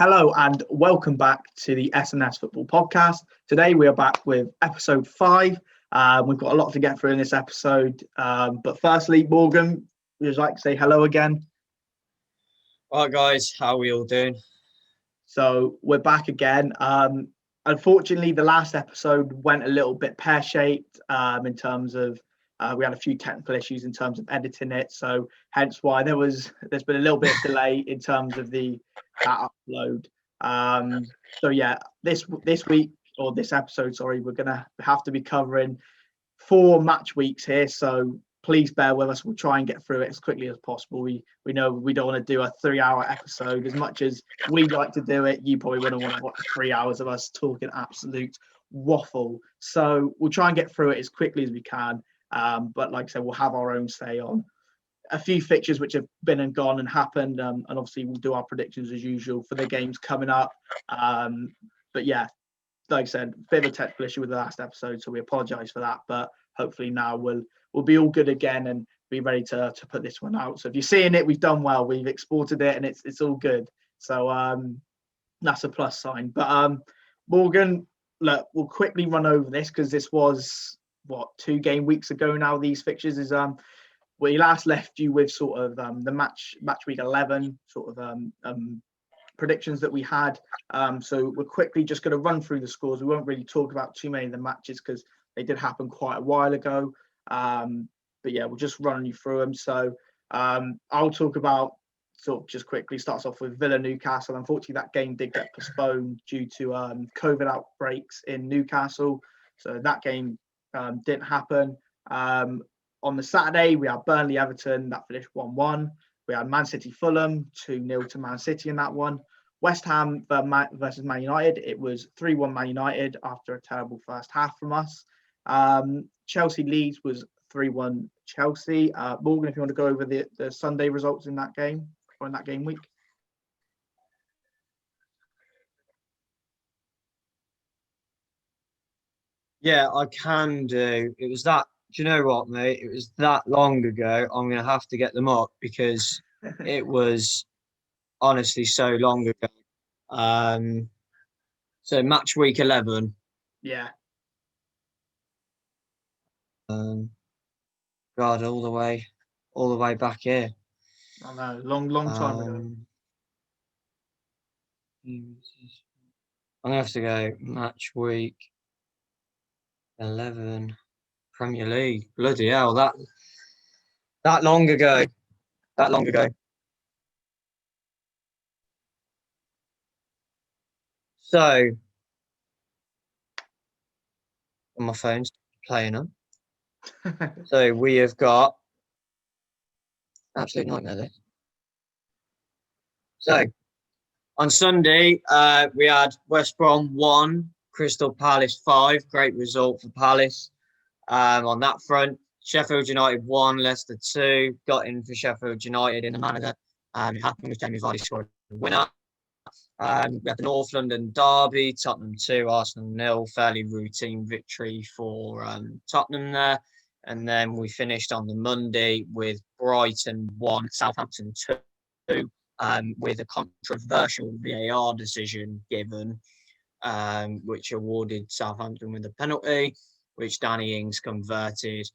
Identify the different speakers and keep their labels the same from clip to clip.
Speaker 1: Hello and welcome back to the S&S Football Podcast. Today we are back with episode 5. We've got a lot to get through in this episode. But firstly, Morgan, would you like to say hello again?
Speaker 2: All right, guys, how are we all doing?
Speaker 1: So we're back again. Unfortunately, the last episode went a little bit pear-shaped in terms of we had a few technical issues in terms of editing it. So hence why there's been a little bit of delay in terms of that upload. So yeah, this week or this episode, sorry, we're gonna have to be covering 4 match weeks here. So please bear with us. We'll try and get through it as quickly as possible. We know we don't want to do a 3-hour episode. As much as we'd like to do it, you probably wouldn't want to watch 3 hours of us talking absolute waffle. So we'll try and get through it as quickly as we can. But like I said, we'll have our own say on a few fixtures which have been and gone and happened. And obviously we'll do our predictions as usual for the games coming up. But yeah, like I said, bit of a technical issue with the last episode, so we apologise for that. But hopefully now we'll be all good again and be ready to put this one out. So if you're seeing it, we've done well. We've exported it and it's all good. So that's a plus sign. But Morgan, look, we'll quickly run over this because this was 2 game weeks ago now. These fixtures is we last left you with sort of the match week 11 sort of predictions that we had. So we're quickly just going to run through the scores. We won't really talk about too many of the matches because they did happen quite a while ago. But yeah, we'll just run you through them. So I'll talk about sort of just quickly starts off with Villa Newcastle. Unfortunately, that game did get postponed due to COVID outbreaks in Newcastle. So that game didn't happen. On the Saturday, we had Burnley Everton, that finished 1-1. We had Man City Fulham, 2-0 to Man City in that one. West Ham versus Man United, it was 3-1 Man United after a terrible first half from us. Chelsea Leeds was 3-1 Chelsea. Morgan, if you want to go over the Sunday results in that game or in that game week.
Speaker 2: Yeah, I can do. It was that. Do you know what, mate? It was that long ago. I'm going to have to get them up because it was honestly so long ago. So match week 11.
Speaker 1: Yeah.
Speaker 2: God, all the way back here.
Speaker 1: I know, long time ago.
Speaker 2: I'm going to have to go match week 11. Premier League. Bloody hell, that long ago. That long ago. So my phone's playing them. So we have got absolute nightmare there. So on Sunday, we had West Brom 1, Crystal Palace 5. Great result for Palace. On that front, Sheffield United 1, Leicester 2. Got in for Sheffield United in the manner that it happened with Jamie Vardy scoring the winner. We had the North London derby, Tottenham 2, Arsenal 0. Fairly routine victory for Tottenham there. And then we finished on the Monday with Brighton 1, Southampton 2, with a controversial VAR decision given, which awarded Southampton with a penalty, which Danny Ings converted,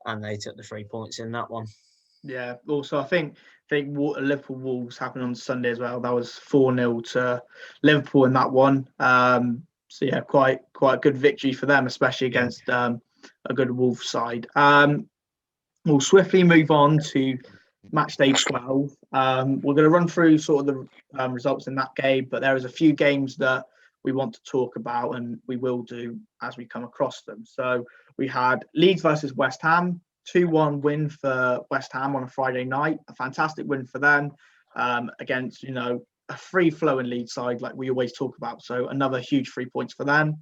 Speaker 2: and they took the 3 points in that one.
Speaker 1: Yeah. Also, I think Liverpool Wolves happened on Sunday as well. That was 4-0 to Liverpool in that one. So yeah, quite a good victory for them, especially against a good Wolves side. We'll swiftly move on to match day 12. We're going to run through sort of the results in that game, but there is a few games that we want to talk about, and we will do as we come across them. So we had Leeds versus West Ham, 2-1 win for West Ham on a Friday night. A fantastic win for them against, a free-flowing Leeds side like we always talk about. So another huge 3 points for them.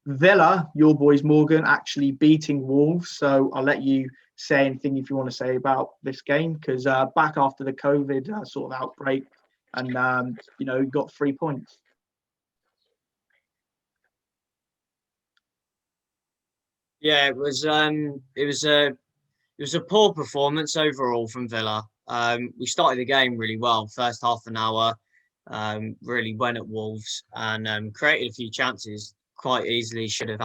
Speaker 1: Villa, your boys, Morgan, actually beating Wolves. So I'll let you say anything if you want to say about this game, because back after the COVID sort of outbreak, and got 3 points.
Speaker 2: Yeah, it was a poor performance overall from Villa. We started the game really well, first half an hour. really went at Wolves and created a few chances. Quite easily um, should have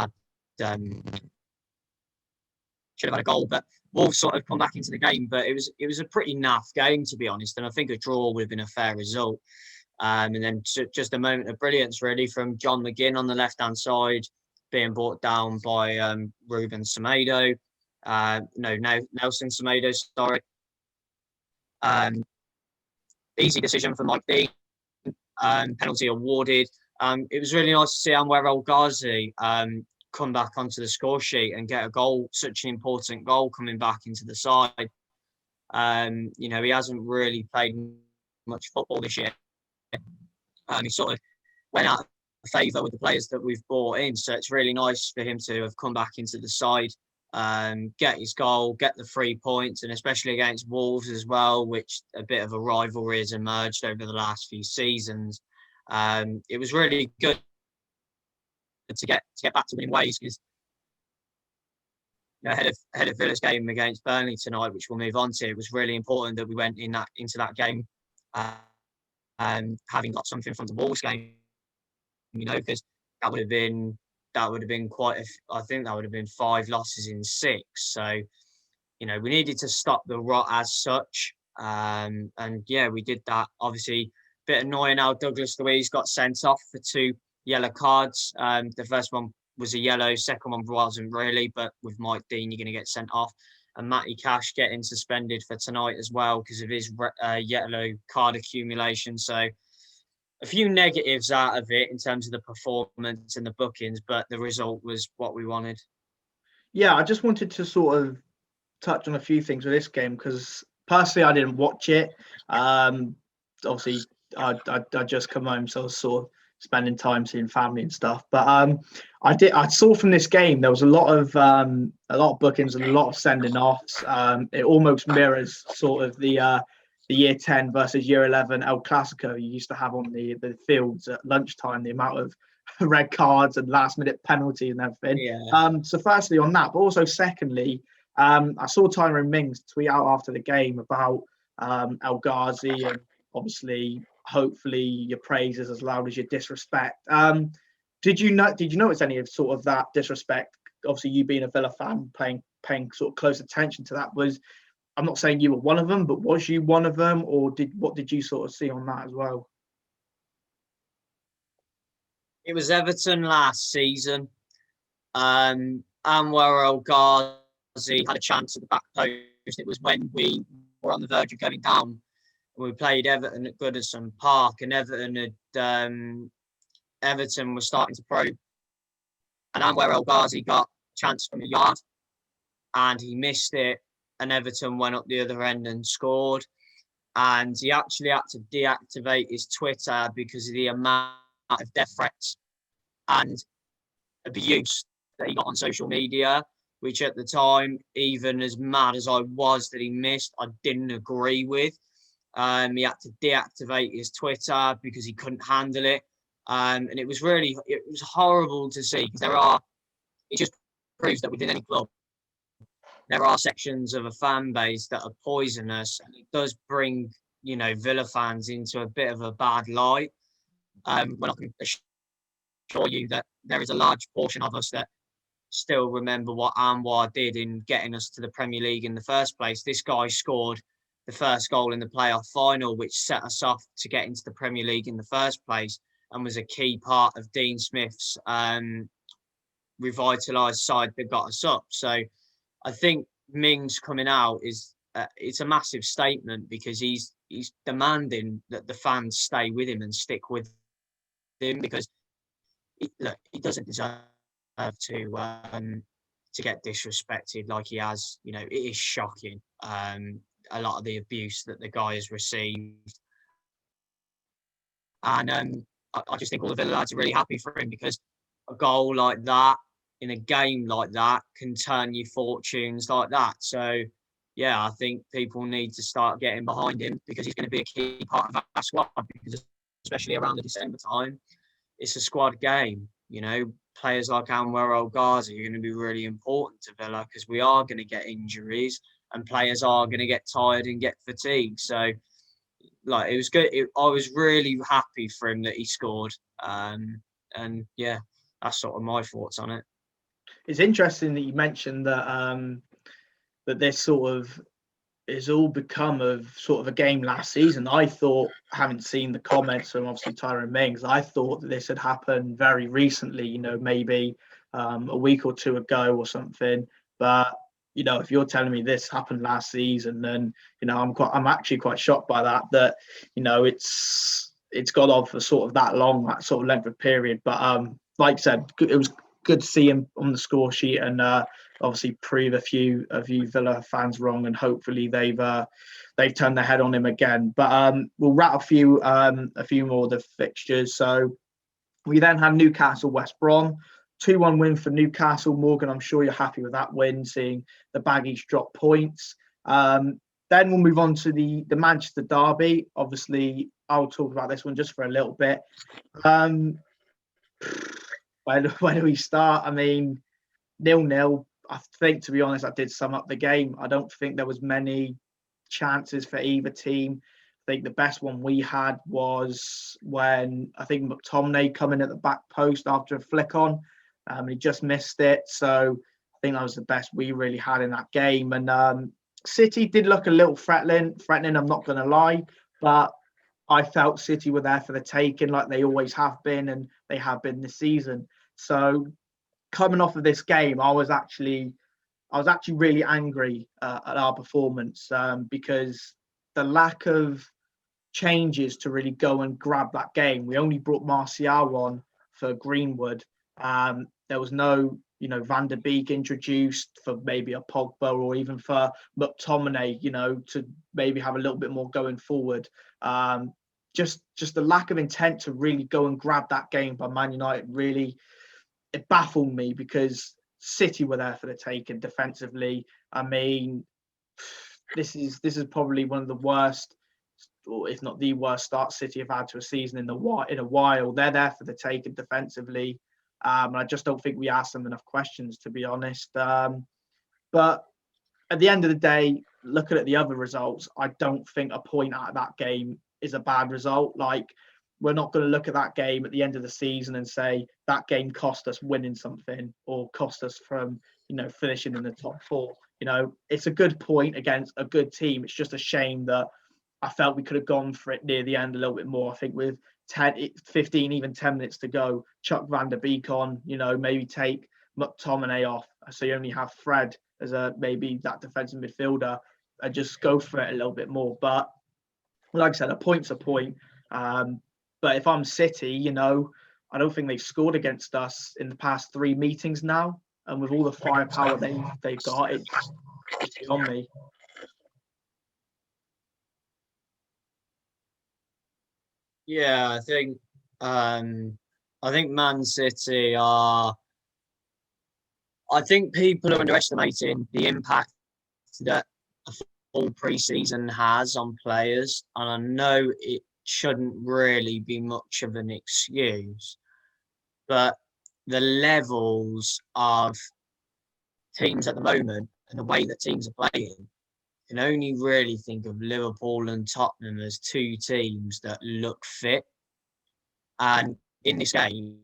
Speaker 2: had a goal, but Wolves sort of come back into the game. But it was a pretty naff game, to be honest, and I think a draw would have been a fair result. And then just a moment of brilliance, really, from John McGinn on the left-hand side, being brought down by Ruben Semedo. No, Nelson Semedo, sorry. Easy decision for Mike Dean. Penalty awarded. It was really nice to see Anwar El Ghazi come back onto the score sheet and get a goal, such an important goal coming back into the side. He hasn't really played much football this year. He sort of went out of favour with the players that we've brought in. So it's really nice for him to have come back into the side, get his goal, get the 3 points, and especially against Wolves as well, which a bit of a rivalry has emerged over the last few seasons. It was really good to get back to winning ways because ahead of Villa's game against Burnley tonight, which we'll move on to, it was really important that we went into that game having got something from the Wolves game, because that would have been quite I think that would have been 5 losses in 6. So, we needed to stop the rot as such. And yeah, we did that. Obviously, a bit annoying how Douglas Luiz got sent off for 2 yellow cards. The first one was a yellow, second one wasn't really, but with Mike Dean, you're going to get sent off. And Matty Cash getting suspended for tonight as well because of his yellow card accumulation. So a few negatives out of it in terms of the performance and the bookings, but the result was what we wanted.
Speaker 1: Yeah, I just wanted to sort of touch on a few things with this game because personally I didn't watch it. Obviously, I just come home, so I was sort of spending time seeing family and stuff. But I saw from this game there was a lot of bookings and a lot of sending offs. It almost mirrors sort of the year 10 versus year 11 El Clasico you used to have on the fields at lunchtime, the amount of red cards and last minute penalty and everything.
Speaker 2: Yeah.
Speaker 1: So firstly on that, but also secondly, I saw Tyrone Mings tweet out after the game about El Ghazi and obviously hopefully your praise is as loud as your disrespect. Did you notice any of sort of that disrespect? Obviously, you being a Villa fan, paying sort of close attention to that. I'm not saying you were one of them, but was you one of them, or what did you sort of see on that as well?
Speaker 2: It was Everton last season. Anwar El Ghazi had a chance at the back post. It was when we were on the verge of going down. We played Everton at Goodison Park, and Everton was starting to probe. And Anwar El Ghazi got a chance from a yard, and he missed it. And Everton went up the other end and scored. And he actually had to deactivate his Twitter because of the amount of death threats and abuse that he got on social media, which at the time, even as mad as I was that he missed, I didn't agree with. He had to deactivate his Twitter because he couldn't handle it. And it was horrible to see because it just proves that within any club, there are sections of a fan base that are poisonous, and it does bring, Villa fans into a bit of a bad light. When I can assure you that there is a large portion of us that still remember what Anwar did in getting us to the Premier League in the first place. This guy scored the first goal in the playoff final, which set us off to get into the Premier League in the first place and was a key part of Dean Smith's revitalised side that got us up. So I think Mings coming out it's a massive statement because he's demanding that the fans stay with him and stick with him because he doesn't deserve to get disrespected like he has. It is shocking. A lot of the abuse that the guy has received, and I just think all the Villa lads are really happy for him because a goal like that in a game like that can turn your fortunes like that. So yeah, I think people need to start getting behind him because he's going to be a key part of our squad because especially around the December time, it's a squad game. Players like Anwar El Ghazi are going to be really important to Villa because we are going to get injuries and players are going to get tired and get fatigued. So, like it was good. I was really happy for him that he scored. And yeah, that's sort of my thoughts on it.
Speaker 1: It's interesting that you mentioned that that this sort of is all become of sort of a game last season. I thought, having seen the comments from obviously Tyrone Mings, I thought that this had happened very recently, you know, maybe a week or two ago or something. But, you know, if you're telling me this happened last season, then, you know, I'm actually quite shocked by that, you know, it's gone on for sort of that sort of length of period. But like I said, it was good to see him on the score sheet and obviously prove a few Villa fans wrong, and hopefully they've turned their head on him again. But we'll wrap a few more of the fixtures. So we then had Newcastle West Brom, 2-1 win for Newcastle. Morgan, I'm sure you're happy with that win, seeing the Baggies drop points. Then we'll move on to the Manchester derby. Obviously, I'll talk about this one just for a little bit. Where do we start? I mean, 0-0. I think, to be honest, I did sum up the game. I don't think there was many chances for either team. I think the best one we had was when I think McTominay coming at the back post after a flick on. He just missed it. So I think that was the best we really had in that game. And City did look a little threatening, I'm not going to lie. But I felt City were there for the taking, like they always have been, and they have been this season. So coming off of this game, I was actually really angry at our performance because the lack of changes to really go and grab that game. We only brought Martial on for Greenwood. There was no, you know, Van der Beek introduced for maybe a Pogba or even for McTominay, you know, to maybe have a little bit more going forward. Just the lack of intent to really go and grab that game by Man United really, it baffled me, because City were there for the taking defensively. I mean, this is probably one of the worst, or if not the worst, start City have had to a season in a while. They're there for the taking defensively. And I just don't think we asked them enough questions, to be honest. But at the end of the day, looking at the other results, I don't think a point out of that game is a bad result. Like, we're not going to look at that game at the end of the season and say that game cost us winning something or cost us from, you know, finishing in the top four. You know, it's a good point against a good team. It's just a shame that I felt we could have gone for it near the end a little bit more. I think with 10, 15, even 10 minutes to go, chuck Van der Beek on, you know, maybe take McTominay off, so you only have Fred as maybe that defensive midfielder, and just go for it a little bit more. But like I said, a point's a point. But if I'm City, you know, I don't think they've scored against us in the past 3 meetings now. And with all the firepower they've got, it's beyond me.
Speaker 2: Yeah, I think Man City are. I think people are underestimating the impact that a full pre-season has on players, and I know it shouldn't really be much of an excuse, but the levels of teams at the moment and the way that teams are playing, can only really think of Liverpool and Tottenham as 2 teams that look fit. And in this game,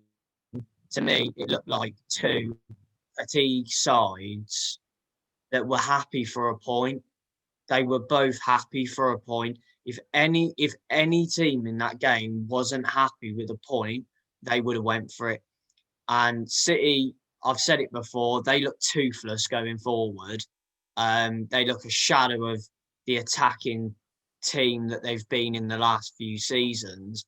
Speaker 2: to me, it looked like 2 fatigue sides that were happy for a point. They were both happy for a point. If any team in that game wasn't happy with a point, they would have went for it. And City, I've said it before, they look toothless going forward. They look a shadow of the attacking team that they've been in the last few seasons.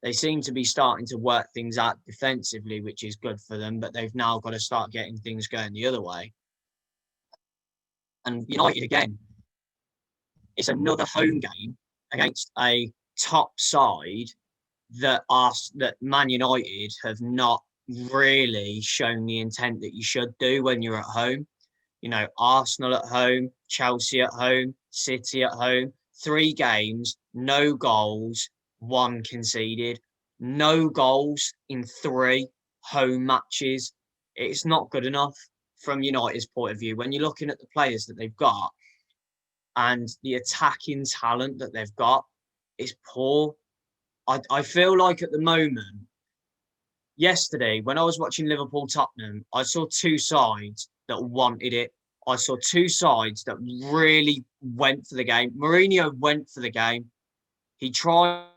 Speaker 2: They seem to be starting to work things out defensively, which is good for them, but they've now got to start getting things going the other way. And United, again, it's another home game against a top side that Man United have not really shown the intent that you should do when you're at home. You know, Arsenal at home, Chelsea at home, City at home, 3 games, no goals, 1 conceded, no goals in 3 home matches. It's not good enough from United's point of view. When you're looking at the players that they've got and the attacking talent that they've got, is poor. I feel like at the moment, yesterday, when I was watching Liverpool Tottenham, I saw two sides that wanted it. I saw two sides that really went for the game. Mourinho went for the game. He tried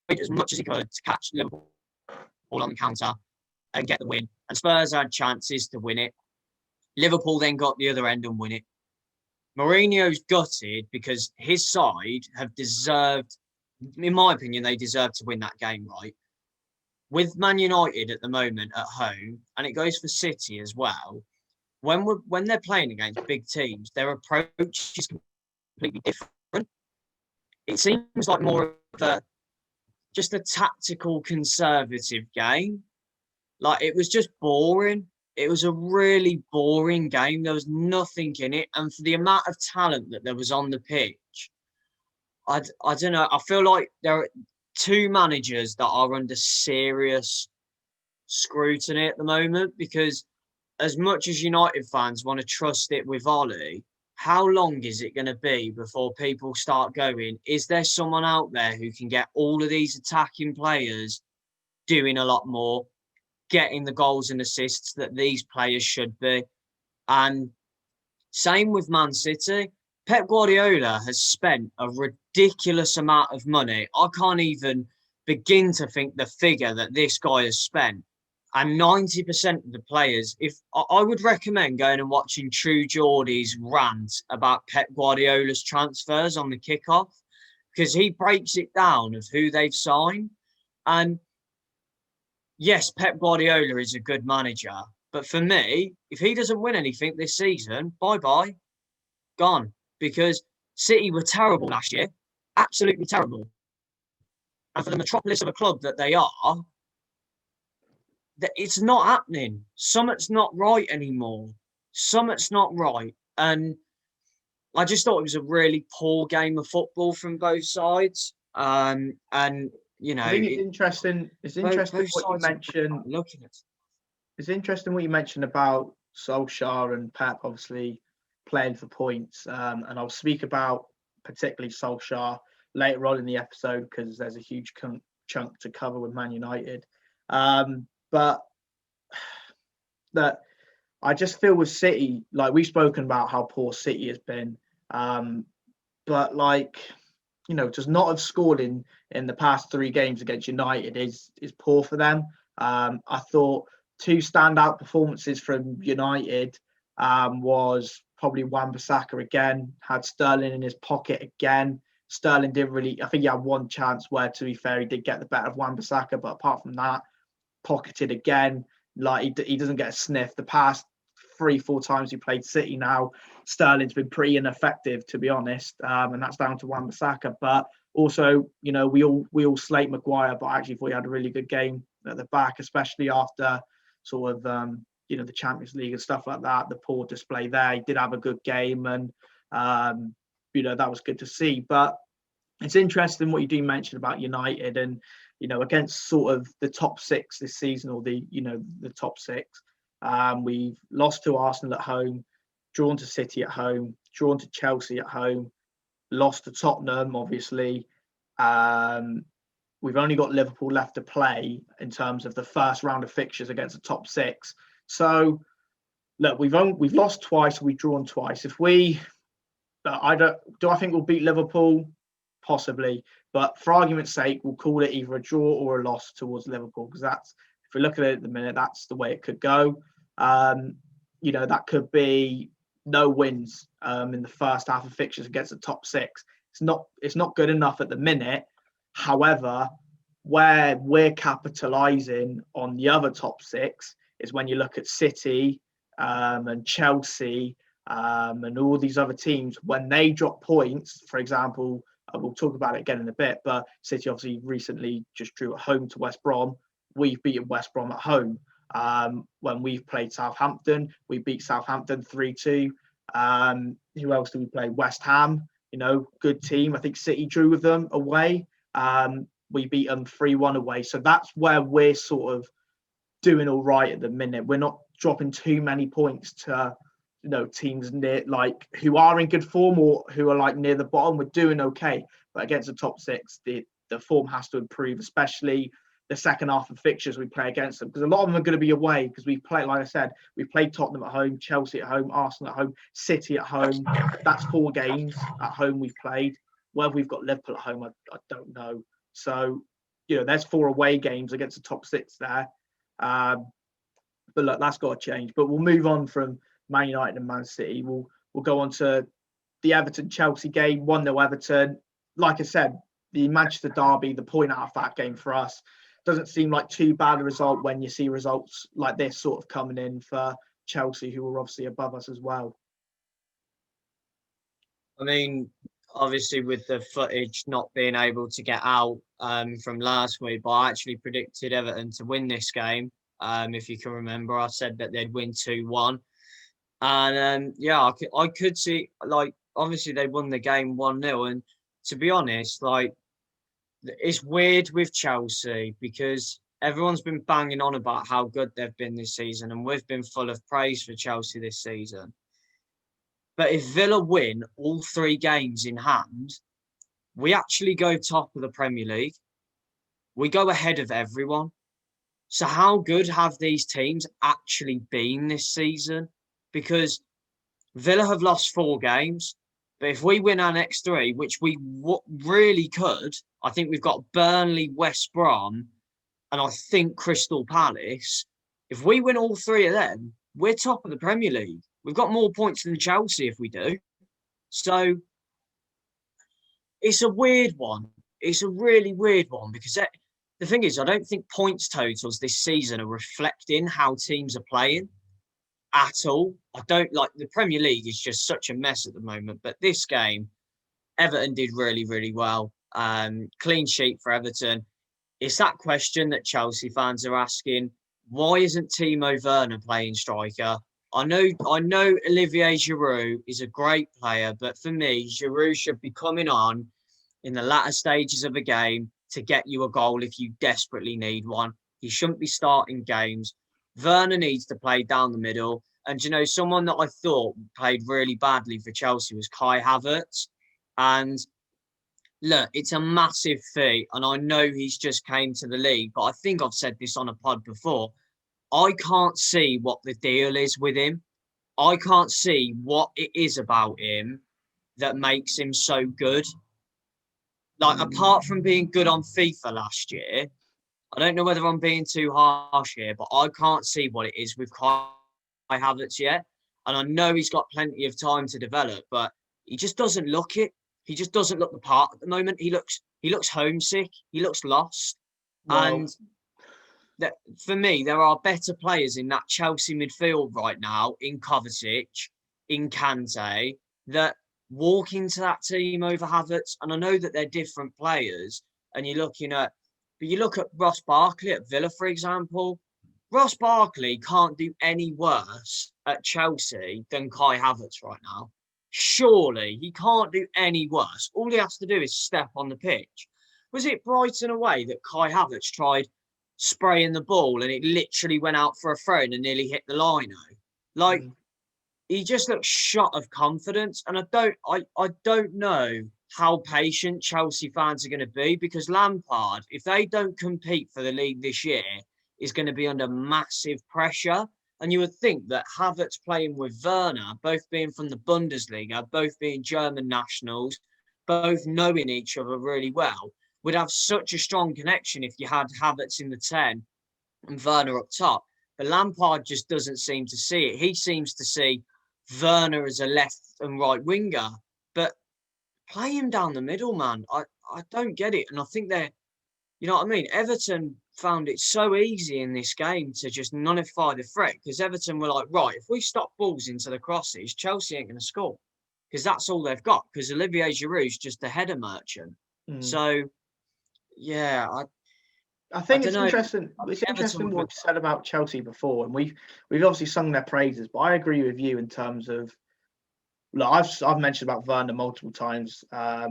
Speaker 2: as much as he could to catch Liverpool on the counter and get the win. And Spurs had chances to win it. Liverpool then got the other end and win it. Mourinho's gutted because his side have deserved, in my opinion, they deserve to win that game, right? With Man United at the moment at home, and it goes for City as well, when they're playing against big teams, their approach is completely different. It seems like more of just a tactical, conservative game. Like, it was just boring. It was a really boring game. There was nothing in it. And for the amount of talent that there was on the pitch, I don't know. I feel like there are two managers that are under serious scrutiny at the moment, because as much as United fans want to trust it with Ollie, how long is it going to be before people start going, is there someone out there who can get all of these attacking players doing a lot more, getting the goals and assists that these players should be? And same with Man City. Pep Guardiola has spent a ridiculous amount of money. I can't even begin to think the figure that this guy has spent. And 90% of the players, if I would recommend going and watching True Geordie's rant about Pep Guardiola's transfers on the kickoff, because he breaks it down of who they've signed. And yes, Pep Guardiola is a good manager, but for me, if he doesn't win anything this season, bye-bye, gone. Because City were terrible last year, absolutely terrible. And for the metropolis of a club that they are, it's not happening. Something's not right anymore. Something's not right. And I just thought it was a really poor game of football from both sides. And, you know,
Speaker 1: I think it's interesting. It's interesting what you mentioned.
Speaker 2: Looking at
Speaker 1: It's interesting what you mentioned about Solskjaer and Pep obviously playing for points. And I'll speak about particularly Solskjaer later on in the episode, because there's a huge chunk to cover with Man United. But that I just feel with City, like we've spoken about how poor City has been. But like, you know, just not have scored in the past 3 games against United is poor for them. I thought 2 standout performances from United was probably Wan-Bissaka again, had Sterling in his pocket again. Sterling didn't really, I think he had one chance where, to be fair, he did get the better of Wan-Bissaka, but apart from that, pocketed again. Like he doesn't get a sniff. The past 3-4 times he played City now, Sterling's been pretty ineffective, to be honest, and that's down to Wan-Bissaka. But also, you know, we all slate Maguire, but I actually thought he had a really good game at the back, especially after sort of you know, the Champions League and stuff like that. The poor display there, he did have a good game, and you know, that was good to see. But it's interesting what you do mention about United, and you know, against sort of the top 6 this season, or the top 6. We've lost to Arsenal at home, drawn to City at home, drawn to Chelsea at home, lost to Tottenham, obviously. We've only got Liverpool left to play in terms of the first round of fixtures against the top 6. So, look, we've lost twice, we've drawn twice. If we, I think we'll beat Liverpool? Possibly, but for argument's sake, we'll call it either a draw or a loss towards Liverpool, because that's, if we look at it at the minute, that's the way it could go. You know, that could be no wins in the first half of fixtures against the top 6. It's not good enough at the minute. However, where we're capitalising on the other top 6 is when you look at City and Chelsea and all these other teams, when they drop points. For example, we'll talk about it again in a bit, but City obviously recently just drew at home to West Brom. We've beaten West Brom at home. When we've played Southampton, we beat Southampton 3-2. Who else do we play? West Ham, you know, good team. I think City drew with them away. We beat them 3-1 away. So that's where we're sort of doing all right at the minute. We're not dropping too many points to teams near who are in good form or who are near the bottom. We're doing okay, but against the top six, the form has to improve, especially the second half of fixtures we play against them, because a lot of them are going to be away, because we play, like I said, we played Tottenham at home, Chelsea at home, Arsenal at home, City at home. That's 4 games at home we've played. Whether we've got Liverpool at home, I don't know. So, there's 4 away games against the top 6 there. But look, that's got to change. But we'll move on from Man United and Man City. We'll go on to the Everton-Chelsea game, 1-0 Everton. Like I said, the Manchester derby, the point out of that game for us, doesn't seem like too bad a result when you see results like this sort of coming in for Chelsea, who are obviously above us as well.
Speaker 2: I mean, obviously with the footage not being able to get out from last week, but I actually predicted Everton to win this game. If you can remember, I said that they'd win 2-1. And I could see, obviously they won the game 1-0. And to be honest, it's weird with Chelsea because everyone's been banging on about how good they've been this season, and we've been full of praise for Chelsea this season. But if Villa win all 3 games in hand, we actually go top of the Premier League. We go ahead of everyone. So how good have these teams actually been this season? Because Villa have lost 4 games. But if we win our next 3, which we really could, I think we've got Burnley, West Brom, and I think Crystal Palace. If we win all 3 of them, we're top of the Premier League. We've got more points than Chelsea if we do. So it's a weird one. It's a really weird one because the thing is, I don't think points totals this season are reflecting how teams are playing at all. I don't the Premier League is just such a mess at the moment. But this game, Everton did really, really well. Clean sheet for Everton. It's that question that Chelsea fans are asking. Why isn't Timo Werner playing striker? I know Olivier Giroud is a great player, but for me, Giroud should be coming on in the latter stages of a game to get you a goal if you desperately need one. He shouldn't be starting games. Werner needs to play down the middle. And, someone that I thought played really badly for Chelsea was Kai Havertz. And look, it's a massive fee. And I know he's just came to the league, but I think I've said this on a pod before. I can't see what the deal is with him. I can't see what it is about him that makes him so good. Apart from being good on FIFA last year, I don't know whether I'm being too harsh here, but I can't see what it is with Kai Havertz yet. And I know he's got plenty of time to develop, but he just doesn't look it. He just doesn't look the part at the moment. He looks homesick. He looks lost. Well, and for me, there are better players in that Chelsea midfield right now, in Kovacic, in Kante, that walk into that team over Havertz. And I know that they're different players. And you look at Ross Barkley at Villa, for example. Ross Barkley can't do any worse at Chelsea than Kai Havertz right now. Surely he can't do any worse. All he has to do is step on the pitch. Was it Brighton away that Kai Havertz tried spraying the ball and it literally went out for a throw and nearly hit the lino? He just looks shot of confidence. And I don't know how patient Chelsea fans are going to be, because Lampard, if they don't compete for the league this year, is going to be under massive pressure. And you would think that Havertz playing with Werner, both being from the Bundesliga, both being German nationals, both knowing each other really well, would have such a strong connection if you had Havertz in the 10 and Werner up top. But Lampard just doesn't seem to see it. He seems to see Werner as a left and right winger. But play him down the middle, man. I don't get it. And I think they're, you know what I mean? Everton found it so easy in this game to just nullify the threat, because Everton were like, right, if we stop balls into the crosses, Chelsea ain't going to score, because that's all they've got, because Olivier Giroud's just a header merchant. So, yeah,
Speaker 1: I think it's interesting. It's interesting what you said about Chelsea before, and we've obviously sung their praises. But I agree with you in terms of, look, I've mentioned about Werner multiple times. I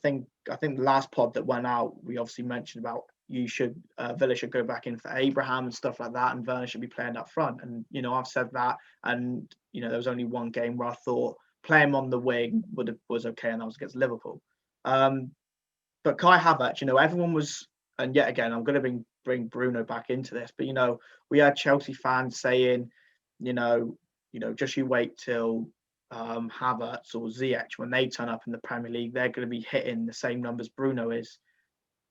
Speaker 1: think the last pod that went out, we obviously mentioned about Villa should go back in for Abraham and stuff like that, and Werner should be playing up front. And I've said that, and there was only one game where I thought playing him on the wing was okay, and that was against Liverpool. But Kai Havertz, everyone was, and yet again, I'm going to bring Bruno back into this, but we had Chelsea fans saying, just you wait till Havertz or Ziyech, when they turn up in the Premier League, they're going to be hitting the same numbers Bruno is.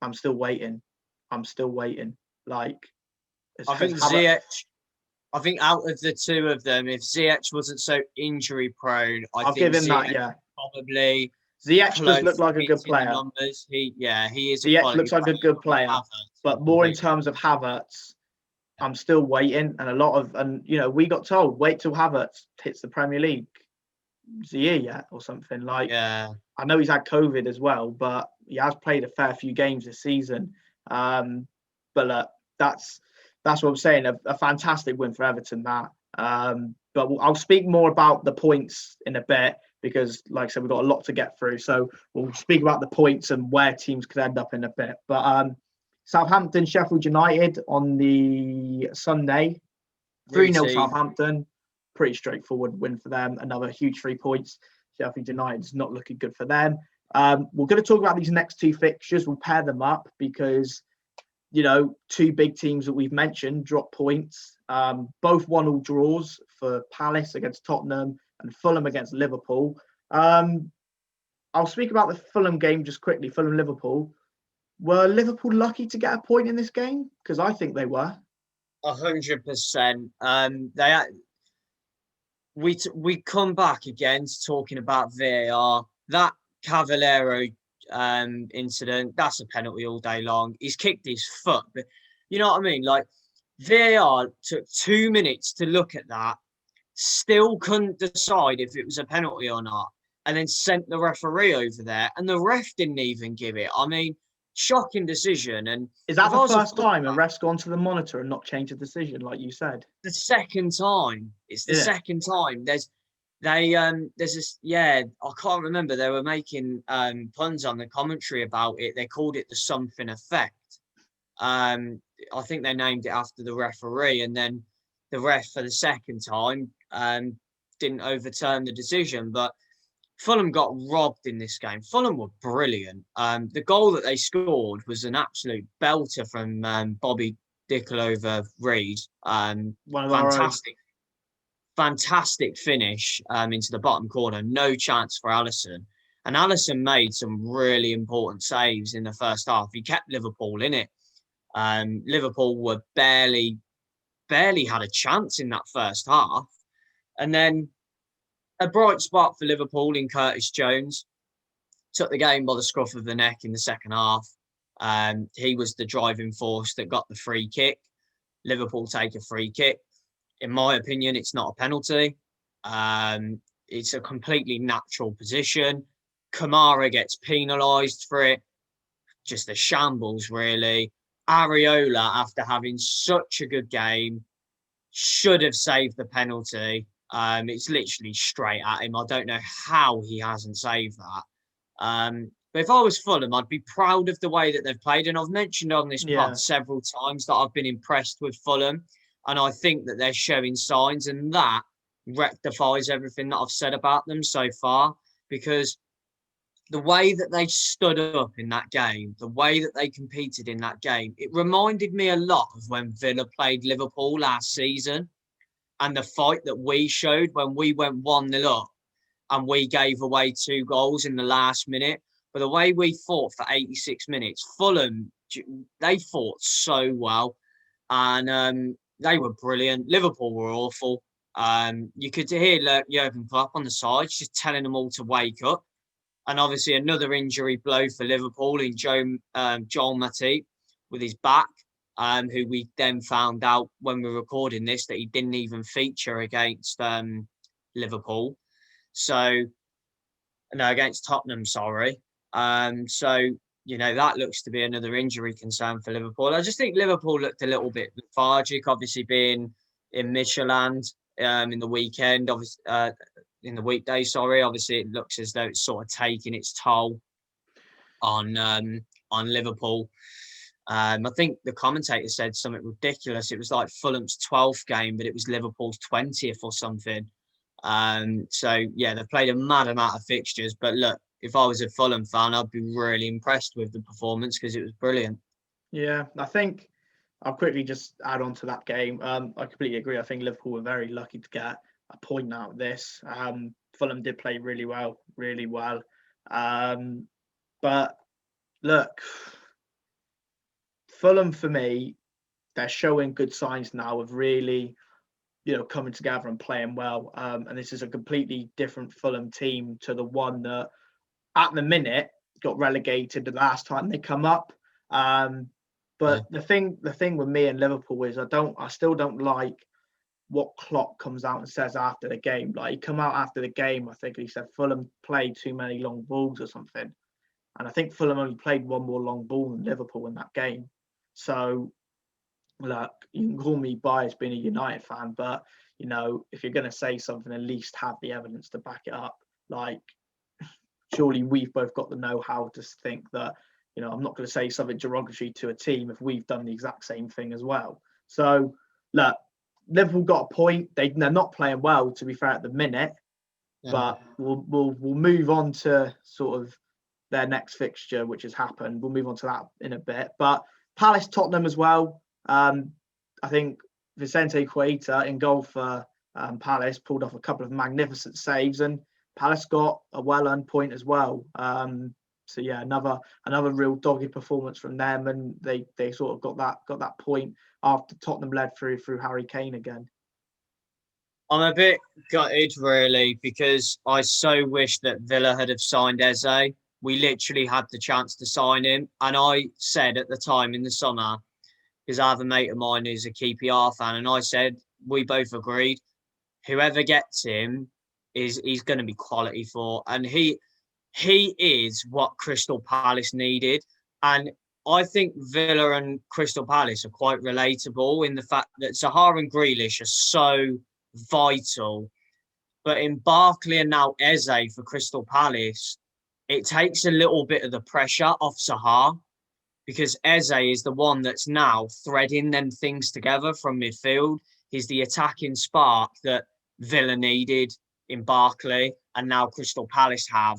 Speaker 1: I'm still waiting. Like,
Speaker 2: I think Ziyech. I think out of the two of them, if Ziyech wasn't so injury prone, I'll give him Ziyech that. Yeah, probably.
Speaker 1: Ziyech does look like a good player.
Speaker 2: Numbers. He is.
Speaker 1: Ziyech looks like a good player, but more in terms of Havertz, I'm still waiting. And we got told wait till Havertz hits the Premier League. Is he here yet or something? Like,
Speaker 2: yeah,
Speaker 1: I know he's had COVID as well, but he has played a fair few games this season. But that's what I'm saying. A fantastic win for Everton. That. But I'll speak more about the points in a bit, because, like I said, we've got a lot to get through. So we'll speak about the points and where teams could end up in a bit. But Southampton, Sheffield United on the Sunday, 3-0 Southampton. Pretty straightforward win for them. Another huge 3 points. Sheffield United's not looking good for them. We're going to talk about these next 2 fixtures. We'll pair them up because, 2 big teams that we've mentioned drop points. Both 1-1 draws for Palace against Tottenham and Fulham against Liverpool. I'll speak about the Fulham game just quickly. Fulham-Liverpool. Were Liverpool lucky to get a point in this game? Because I think they were.
Speaker 2: 100%. We come back again to talking about VAR. That Cavallero incident, that's a penalty all day long. He's kicked his foot, but you know what I mean? Like, VAR took 2 minutes to look at that, still couldn't decide if it was a penalty or not, and then sent the referee over there, and the ref didn't even give it. I mean, shocking decision. And
Speaker 1: is that the first time a ref's gone to the monitor and not changed the decision, like you said?
Speaker 2: The second time. It's the second time. There's this, I can't remember. They were making puns on the commentary about it. They called it the something effect. I think they named it after the referee, and then the ref for the second time didn't overturn the decision. But Fulham got robbed in this game. Fulham were brilliant. The goal that they scored was an absolute belter from Bobby Dickel over Reed. Fantastic finish into the bottom corner. No chance for Alisson. And Alisson made some really important saves in the first half. He kept Liverpool in it. Liverpool were barely had a chance in that first half. And then a bright spot for Liverpool in Curtis Jones. Took the game by the scruff of the neck in the second half. He was the driving force that got the free kick. Liverpool take a free kick. In my opinion, it's not a penalty. It's a completely natural position. Kamara gets penalised for it. Just a shambles, really. Areola, after having such a good game, should have saved the penalty. It's literally straight at him. I don't know how he hasn't saved that. But if I was Fulham, I'd be proud of the way that they've played. And I've mentioned on this pod several times that I've been impressed with Fulham. And I think that they're showing signs, and that rectifies everything that I've said about them so far. Because the way that they stood up in that game, the way that they competed in that game, it reminded me a lot of when Villa played Liverpool last season. And the fight that we showed when we went 1-0 up and we gave away 2 goals in the last minute. But the way we fought for 86 minutes, Fulham, they fought so well. And they were brilliant. Liverpool were awful. You could hear Jurgen Klopp on the sides just telling them all to wake up. And obviously another injury blow for Liverpool in Joel Matip with his back. Who we then found out when we were recording this that he didn't even feature against Liverpool. Against Tottenham, sorry. That looks to be another injury concern for Liverpool. I just think Liverpool looked a little bit lethargic, obviously being in Midtjylland in the weekend, obviously in the weekday, sorry. Obviously, it looks as though it's sort of taking its toll on Liverpool. I think the commentator said something ridiculous. It was like Fulham's 12th game, but it was Liverpool's 20th or something. So yeah, they've played a mad amount of fixtures. But look, if I was a Fulham fan, I'd be really impressed with the performance because it was brilliant.
Speaker 1: Yeah, I think I'll quickly just add on to that game. I completely agree. I think Liverpool were very lucky to get a point out of this. Fulham did play really well, really well. But look, Fulham for me, they're showing good signs now of really, coming together and playing well. And this is a completely different Fulham team to the one that, at the minute, got relegated the last time they come up. But the thing with me and Liverpool is I still don't like what Klopp comes out and says after the game. Like, he come out after the game, I think he said Fulham played too many long balls or something. And I think Fulham only played one more long ball than Liverpool in that game. So, look, you can call me biased being a United fan, but, if you're going to say something, at least have the evidence to back it up. Like, surely we've both got the know-how to think that, I'm not going to say something derogatory to a team if we've done the exact same thing as well. So, look, Liverpool got a point. They're not playing well, to be fair, at the minute. Yeah. But we'll move on to sort of their next fixture, which has happened. We'll move on to that in a bit. But Palace, Tottenham as well. I think Vicente Quaita in goal for Palace pulled off a couple of magnificent saves, and Palace got a well-earned point as well. So yeah, another real dogged performance from them, and they sort of got that point after Tottenham led through Harry Kane again.
Speaker 2: I'm a bit gutted, really, because I so wish that Villa had have signed Eze. We literally had the chance to sign him, and I said at the time in the summer, because I have a mate of mine who's a QPR fan, and I said we both agreed, whoever gets him he's going to be quality for, and he is what Crystal Palace needed. And I think Villa and Crystal Palace are quite relatable in the fact that Zaha and Grealish are so vital. But in Barkley and now Eze for Crystal Palace, it takes a little bit of the pressure off Zaha, because Eze is the one that's now threading them things together from midfield. He's the attacking spark that Villa needed in Barkley, and now Crystal Palace have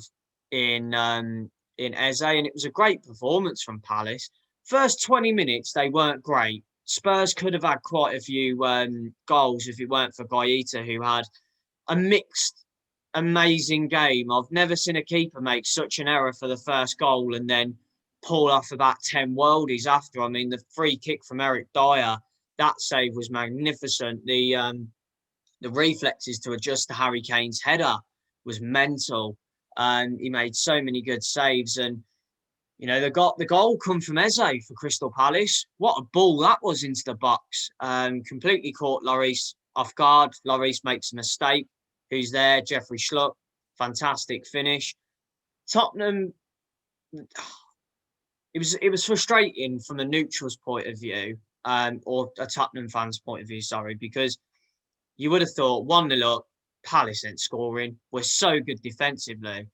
Speaker 2: in Eze, and it was a great performance from Palace. First 20 minutes, they weren't great. Spurs could have had quite a few goals if it weren't for Guaita, who had a mixed, amazing game. I've never seen a keeper make such an error for the first goal and then pull off about 10 worldies after. I mean, the free kick from Eric Dyer, that save was magnificent. The reflexes to adjust to Harry Kane's header was mental. And he made so many good saves. And, the goal come from Eze for Crystal Palace. What a ball that was into the box. Completely caught Lloris off guard. Lloris makes a mistake. Who's there? Jeffrey Schlupp. Fantastic finish. Tottenham, it was frustrating from a neutral's point of view, or a Tottenham fan's point of view, sorry, because you would have thought 1-0 up, Palace ain't scoring. We're so good defensively.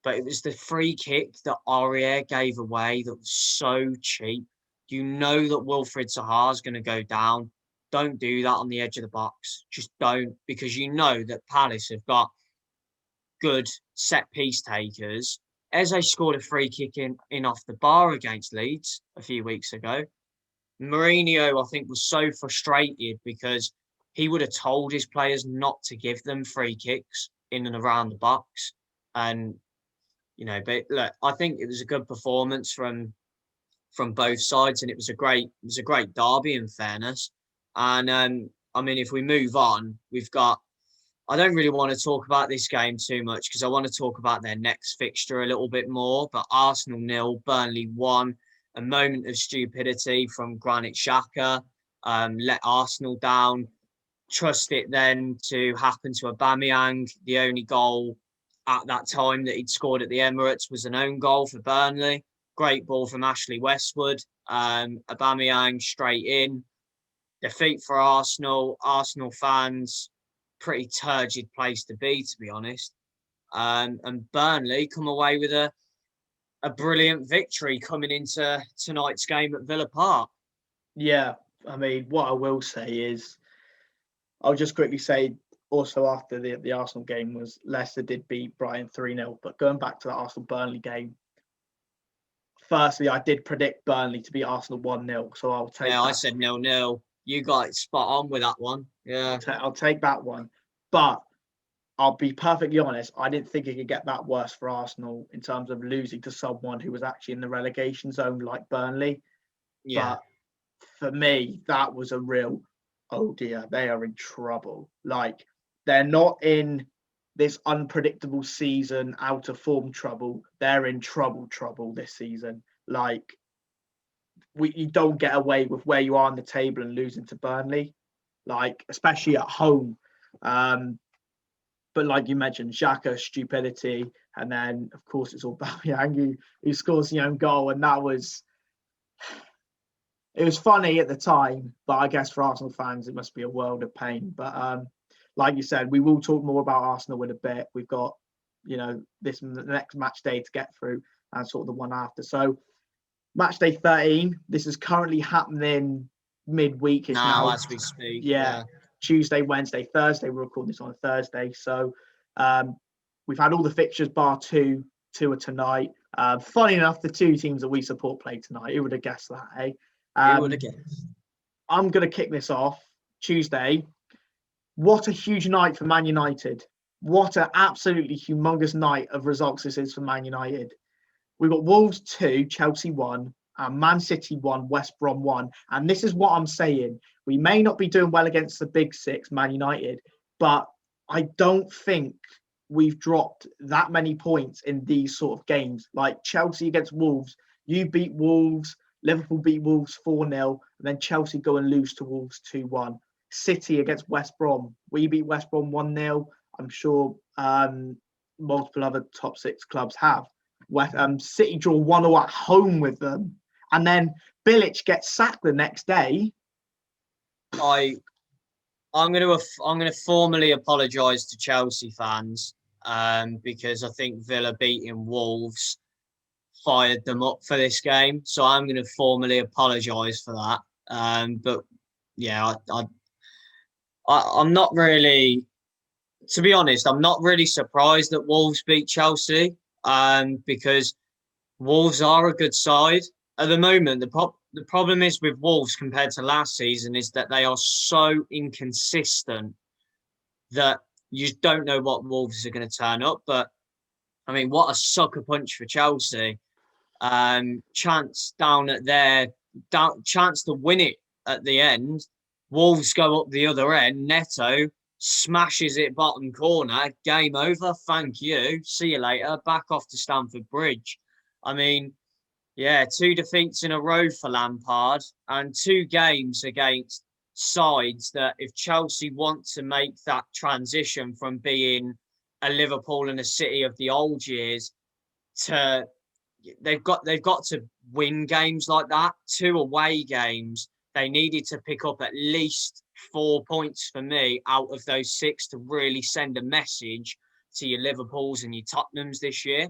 Speaker 2: But it was the free kick that Aurier gave away that was so cheap. You know that Wilfried Zaha is going to go down. Don't do that on the edge of the box. Just don't, because you know that Palace have got good set piece takers. Eze scored a free kick in off the bar against Leeds a few weeks ago. Mourinho, I think, was so frustrated because he would have told his players not to give them free kicks in and around the box. And, but look, I think it was a good performance from both sides, and it was a great derby, in fairness. And if we move on, we've got, I don't really want to talk about this game too much because I want to talk about their next fixture a little bit more. But Arsenal 0, Burnley 1, a moment of stupidity from Granit Xhaka, let Arsenal down. Trust it then to happen to Aubameyang. The only goal at that time that he'd scored at the Emirates was an own goal for Burnley. Great ball from Ashley Westwood. Aubameyang straight in. Defeat for Arsenal. Arsenal fans, pretty turgid place to be honest. And Burnley come away with a a brilliant victory coming into tonight's game at Villa Park.
Speaker 1: Yeah, I mean, what I will say is, I'll just quickly say also after the Arsenal game was Leicester did beat Brighton 3-0. But going back to the Arsenal-Burnley game, firstly, I did predict Burnley to beat Arsenal 1-0. So I'll take
Speaker 2: Yeah,
Speaker 1: that.
Speaker 2: I said 0-0. You got it spot on with that one. Yeah.
Speaker 1: I'll take that one. But I'll be perfectly honest, I didn't think it could get that worse for Arsenal in terms of losing to someone who was actually in the relegation zone like Burnley.
Speaker 2: Yeah.
Speaker 1: But for me, that was a real, oh dear, they are in trouble. Like, they're not in this unpredictable season, out of form trouble. They're in trouble this season. Like, you don't get away with where you are on the table and losing to Burnley, like, especially at home. But like you mentioned, Xhaka, stupidity. And then, of course, it's all Aubameyang who scores the own goal. And that was... It was funny at the time, but I guess for Arsenal fans, it must be a world of pain. But like you said, we will talk more about Arsenal in a bit. We've got, the next match day to get through and sort of the one after. So match day 13, this is currently happening midweek. It's now
Speaker 2: as we speak.
Speaker 1: Yeah. Tuesday, Wednesday, Thursday. We're recording this on a Thursday. So we've had all the fixtures bar two are tonight. Funny enough, the two teams that we support play tonight. Who would have guessed that, eh?
Speaker 2: Who would have guessed?
Speaker 1: I'm going to kick this off. Tuesday. What a huge night for Man United. What an absolutely humongous night of results this is for Man United. We've got Wolves 2, Chelsea 1, and Man City 1, West Brom 1. And this is what I'm saying. We may not be doing well against the big six, Man United, but I don't think we've dropped that many points in these sort of games. Like Chelsea against Wolves, you beat Wolves, Liverpool beat Wolves 4-0, and then Chelsea go and lose to Wolves 2-1. City against West Brom, we beat West Brom 1-0. I'm sure multiple other top six clubs have. City draw 1-0 at home with them, and then Bilic gets sacked the next day.
Speaker 2: I'm gonna formally apologise to Chelsea fans because I think Villa beating Wolves fired them up for this game, so I'm going to formally apologise for that. But yeah, I'm not really, to be honest, I'm not really surprised that Wolves beat Chelsea because Wolves are a good side at the moment. The problem is with Wolves compared to last season is that they are so inconsistent that you don't know what Wolves are going to turn up. But I mean, what a sucker punch for Chelsea. Chance to win it at the end. Wolves go up the other end. Neto smashes it bottom corner. Game over. Thank you. See you later. Back off to Stamford Bridge. I mean, yeah, 2 defeats in a row for Lampard and 2 games against sides that if Chelsea want to make that transition from being a Liverpool and a City of the old years to they've got to win games like that. 2 away games. They needed to pick up at least 4 points for me out of those 6 to really send a message to your Liverpools and your Tottenhams this year.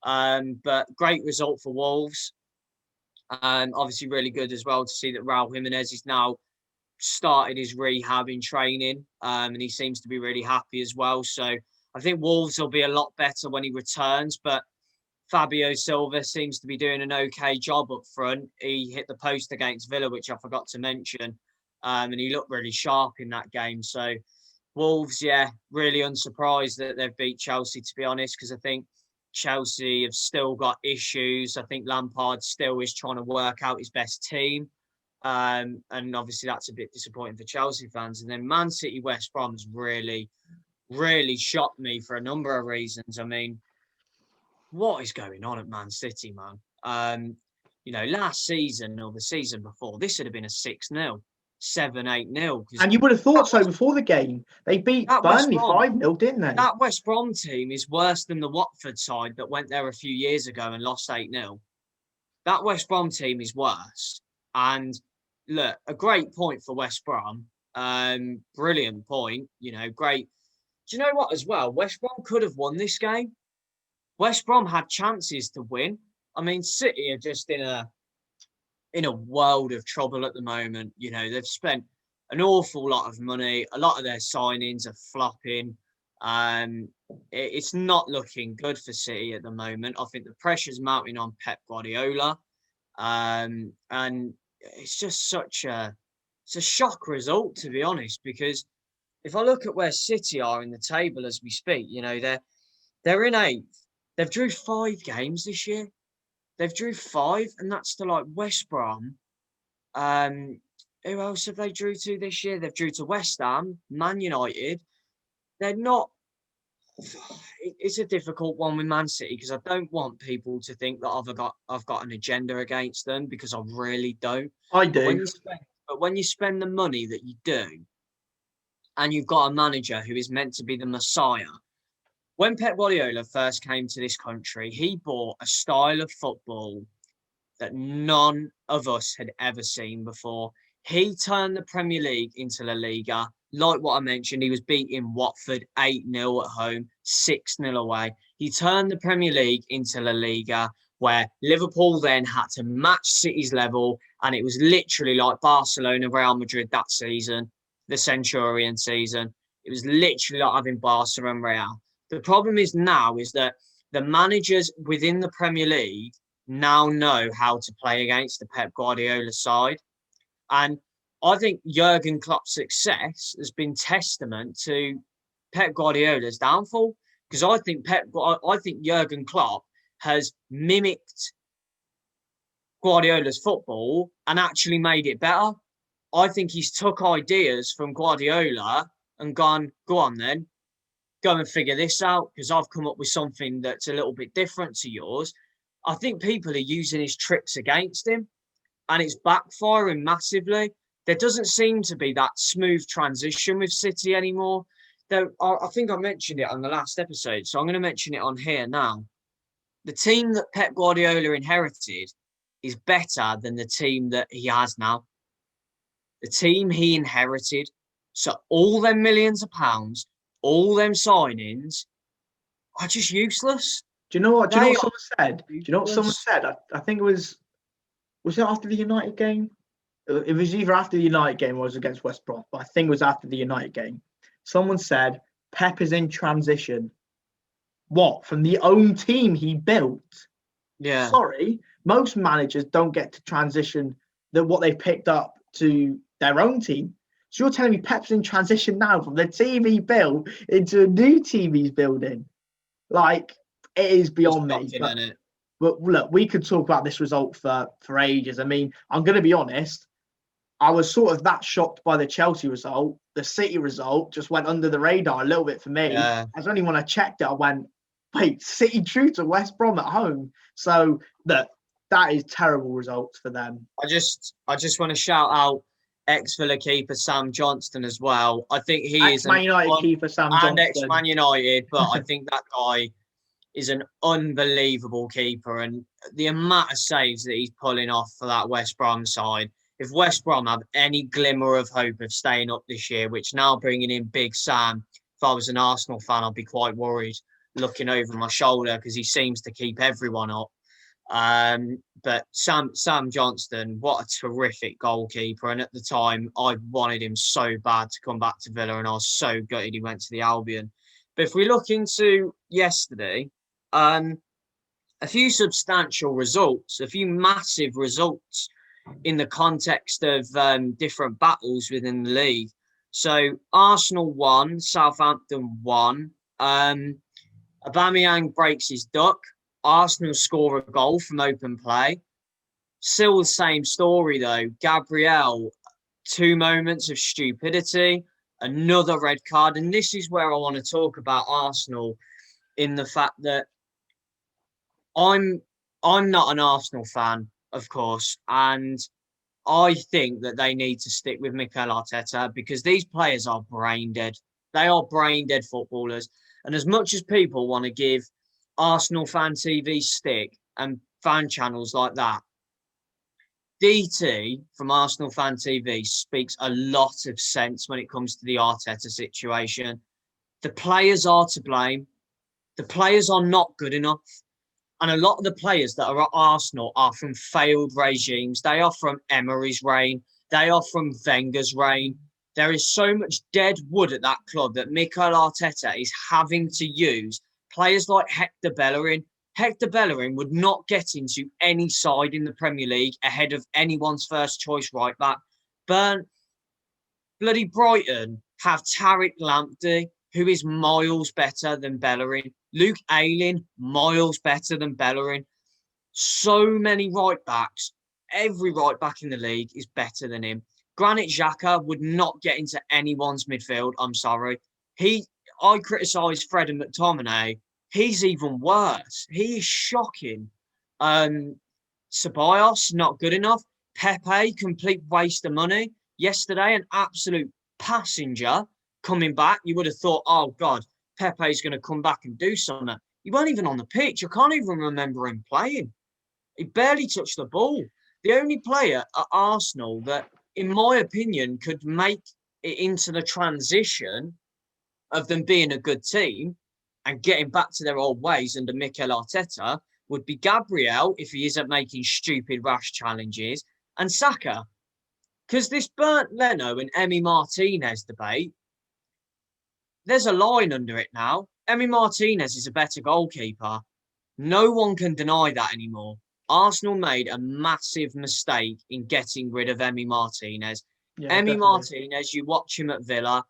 Speaker 2: But great result for Wolves. Obviously really good as well to see that Raul Jimenez is now started his rehab in training and he seems to be really happy as well. So I think Wolves will be a lot better when he returns, but Fabio Silva seems to be doing an okay job up front. He hit the post against Villa, which I forgot to mention, and he looked really sharp in that game. So Wolves, yeah, really unsurprised that they've beat Chelsea, to be honest, because I think Chelsea have still got issues. I think Lampard still is trying to work out his best team. And obviously that's a bit disappointing for Chelsea fans. And then Man City West Brom has really, really shocked me for a number of reasons. I mean, what is going on at Man City, man? Last season or the season before, this would have been a 6-0, 7-8-0.
Speaker 1: And you would have thought so before the game. They beat Burnley 5-0, didn't they?
Speaker 2: That West Brom team is worse than the Watford side that went there a few years ago and lost 8-0. That West Brom team is worse. And look, a great point for West Brom. Brilliant point. Great. Do you know what as well? West Brom could have won this game. West Brom had chances to win. I mean, City are just in a world of trouble at the moment. You know, they've spent an awful lot of money. A lot of their signings are flopping. It's not looking good for City at the moment. I think the pressure's mounting on Pep Guardiola. And it's just it's a shock result, to be honest, because if I look at where City are in the table as we speak, you know, they're in eighth. They've drew 5 games this year. They've drew 5, and that's to like West Brom. Who else have they drew to this year? They've drew to West Ham, Man United. They're not. It's a difficult one with Man City because I don't want people to think that I've got an agenda against them, because I really don't.
Speaker 1: I
Speaker 2: But
Speaker 1: do.
Speaker 2: when you spend the money that you do, and you've got a manager who is meant to be the Messiah. When Pep Guardiola first came to this country, he brought a style of football that none of us had ever seen before. He turned the Premier League into La Liga. Like what I mentioned, he was beating Watford 8-0 at home, 6-0 away. He turned the Premier League into La Liga, where Liverpool then had to match City's level, and it was literally like Barcelona, Real Madrid that season, the Centurion season. It was literally like having Barca and Real. The problem is that the managers within the Premier League now know how to play against the Pep Guardiola side. And I think Jurgen Klopp's success has been testament to Pep Guardiola's downfall, because I think Jurgen Klopp has mimicked Guardiola's football and actually made it better. I think he's took ideas from Guardiola and gone, go on then, go and figure this out, because I've come up with something that's a little bit different to yours. I think people are using his tricks against him, and it's backfiring massively. There doesn't seem to be that smooth transition with City anymore. I think I mentioned it on the last episode, so I'm going to mention it on here now. The team that Pep Guardiola inherited is better than the team that he has now. The team he inherited, so all them millions of pounds, all them signings are just useless.
Speaker 1: Do you know what? Do you know what someone said? Do you know what someone said? I think it was it after the United game? It was either after the United game or it was against West Brom, but I think it was after the United game. Someone said Pep is in transition. What? From the own team he built?
Speaker 2: Yeah.
Speaker 1: Sorry, most managers don't get to transition what they've picked up to their own team. So you're telling me Pep's in transition now from the team he built into a new team he's building? Like, it is beyond me. But look, we could talk about this result for ages. I mean, I'm going to be honest. I was sort of that shocked by the Chelsea result. The City result just went under the radar a little bit for me.
Speaker 2: Yeah.
Speaker 1: As only when I checked it, I went, wait, City drew to West Brom at home. So that is terrible results for them.
Speaker 2: I just want to shout out ex-Villa keeper Sam Johnstone as well. I think he is
Speaker 1: Man United keeper Sam Johnstone.
Speaker 2: And ex-Man United, but I think that guy is an unbelievable keeper, and the amount of saves that he's pulling off for that West Brom side. If West Brom have any glimmer of hope of staying up this year, which now bringing in Big Sam, if I was an Arsenal fan, I'd be quite worried looking over my shoulder, because he seems to keep everyone up. But Sam Johnstone, what a terrific goalkeeper. And at the time, I wanted him so bad to come back to Villa, and I was so gutted he went to the Albion. But if we look into yesterday, a few substantial results, a few massive results in the context of different battles within the league. So Arsenal won, Southampton won. Aubameyang breaks his duck. Arsenal score a goal from open play. Still the same story though. Gabriel, 2 moments of stupidity, another red card. And this is where I want to talk about Arsenal, in the fact that I'm not an Arsenal fan, of course, and I think that they need to stick with Mikel Arteta, because these players are brain dead. They are brain dead footballers. And as much as people want to give Arsenal Fan TV stick and fan channels like that, DT from Arsenal Fan TV speaks a lot of sense when it comes to the Arteta situation. The players are to blame. The players are not good enough. And a lot of the players that are at Arsenal are from failed regimes. They are from Emery's reign. They are from Wenger's reign. There is so much dead wood at that club that Mikel Arteta is having to use players like Hector Bellerin. Hector Bellerin would not get into any side in the Premier League ahead of anyone's first choice right back. Bloody Brighton have Tariq Lamptey, who is miles better than Bellerin. Luke Ayling, miles better than Bellerin. So many right backs. Every right back in the league is better than him. Granit Xhaka would not get into anyone's midfield. I'm sorry. I criticise Fred and McTominay. He's even worse. He is shocking. Ceballos, not good enough. Pepe, complete waste of money. Yesterday, an absolute passenger coming back. You would have thought, oh, God, Pepe's going to come back and do something. He wasn't even on the pitch. I can't even remember him playing. He barely touched the ball. The only player at Arsenal that, in my opinion, could make it into the transition of them being a good team and getting back to their old ways under Mikel Arteta would be Gabriel, if he isn't making stupid, rash challenges, and Saka. Because this Bernd Leno and Emi Martinez debate, there's a line under it now. Emi Martinez is a better goalkeeper. No one can deny that anymore. Arsenal made a massive mistake in getting rid of Emi Martinez.
Speaker 1: Yeah,
Speaker 2: Emi
Speaker 1: definitely.
Speaker 2: Martinez, you watch him at Villa,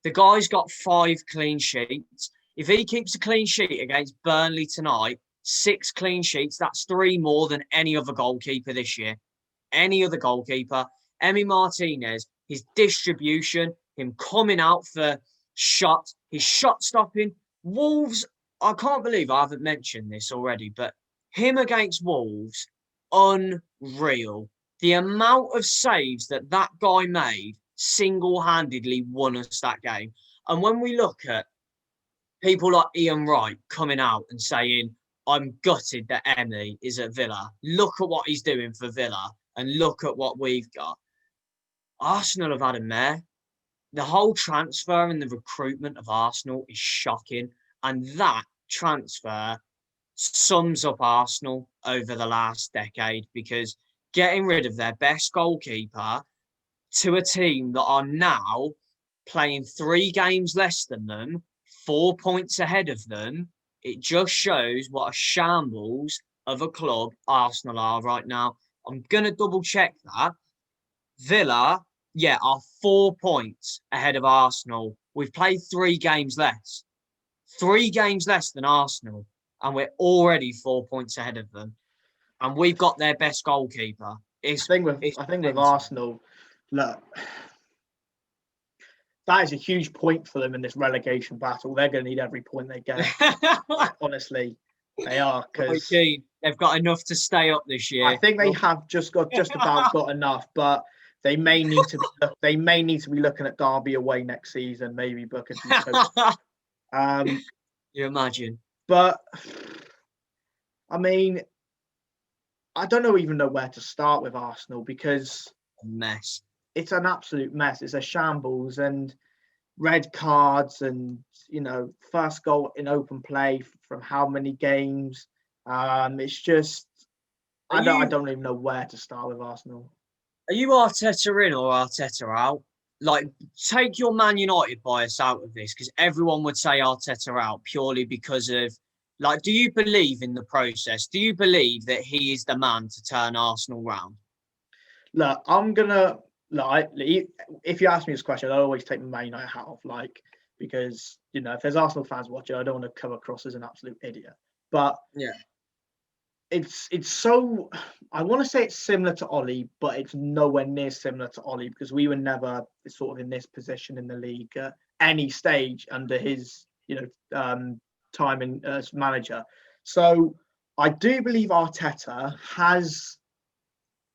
Speaker 2: the guy's got 5 clean sheets. If he keeps a clean sheet against Burnley tonight, 6 clean sheets, that's 3 more than any other goalkeeper this year. Any other goalkeeper. Emi Martinez, his distribution, him coming out for shots, his shot stopping. Wolves, I can't believe I haven't mentioned this already, but him against Wolves, unreal. The amount of saves that guy made single-handedly won us that game. And when we look at people like Ian Wright coming out and saying, I'm gutted that Emi is at Villa. Look at what he's doing for Villa and look at what we've got. Arsenal have had him there. The whole transfer and the recruitment of Arsenal is shocking. And that transfer sums up Arsenal over the last decade, because getting rid of their best goalkeeper to a team that are now playing 3 games less than them, 4 points ahead of them, it just shows what a shambles of a club Arsenal are right now. I'm going to double check that. Villa, are 4 points ahead of Arsenal. We've played 3 games less. 3 games less than Arsenal. And we're already 4 points ahead of them. And we've got their best goalkeeper.
Speaker 1: I think with Arsenal, look, that is a huge point for them in this relegation battle. They're going to need every point they get. Honestly, they are, because
Speaker 2: they've got enough to stay up this year.
Speaker 1: I think they have just about got enough, but they may need to be looking at Derby away next season, maybe book a few.
Speaker 2: You imagine?
Speaker 1: But I mean, I don't even know where to start with Arsenal, because
Speaker 2: mess.
Speaker 1: It's an absolute mess. It's a shambles, and red cards, and first goal in open play from how many games. It's just I don't even know where to start with Arsenal.
Speaker 2: Are you Arteta in or Arteta out? Like, take your Man United bias out of this, because everyone would say Arteta out purely because of, like, do you believe in the process? Do you believe that he is the man to turn Arsenal round?
Speaker 1: Look, if you ask me this question, I always take my Man United hat off, because if there's Arsenal fans watching, I don't want to come across as an absolute idiot. But
Speaker 2: yeah,
Speaker 1: it's so, I want to say it's similar to Ollie, but it's nowhere near similar to Ollie, because we were never sort of in this position in the league at any stage under his time as manager. So I do believe Arteta has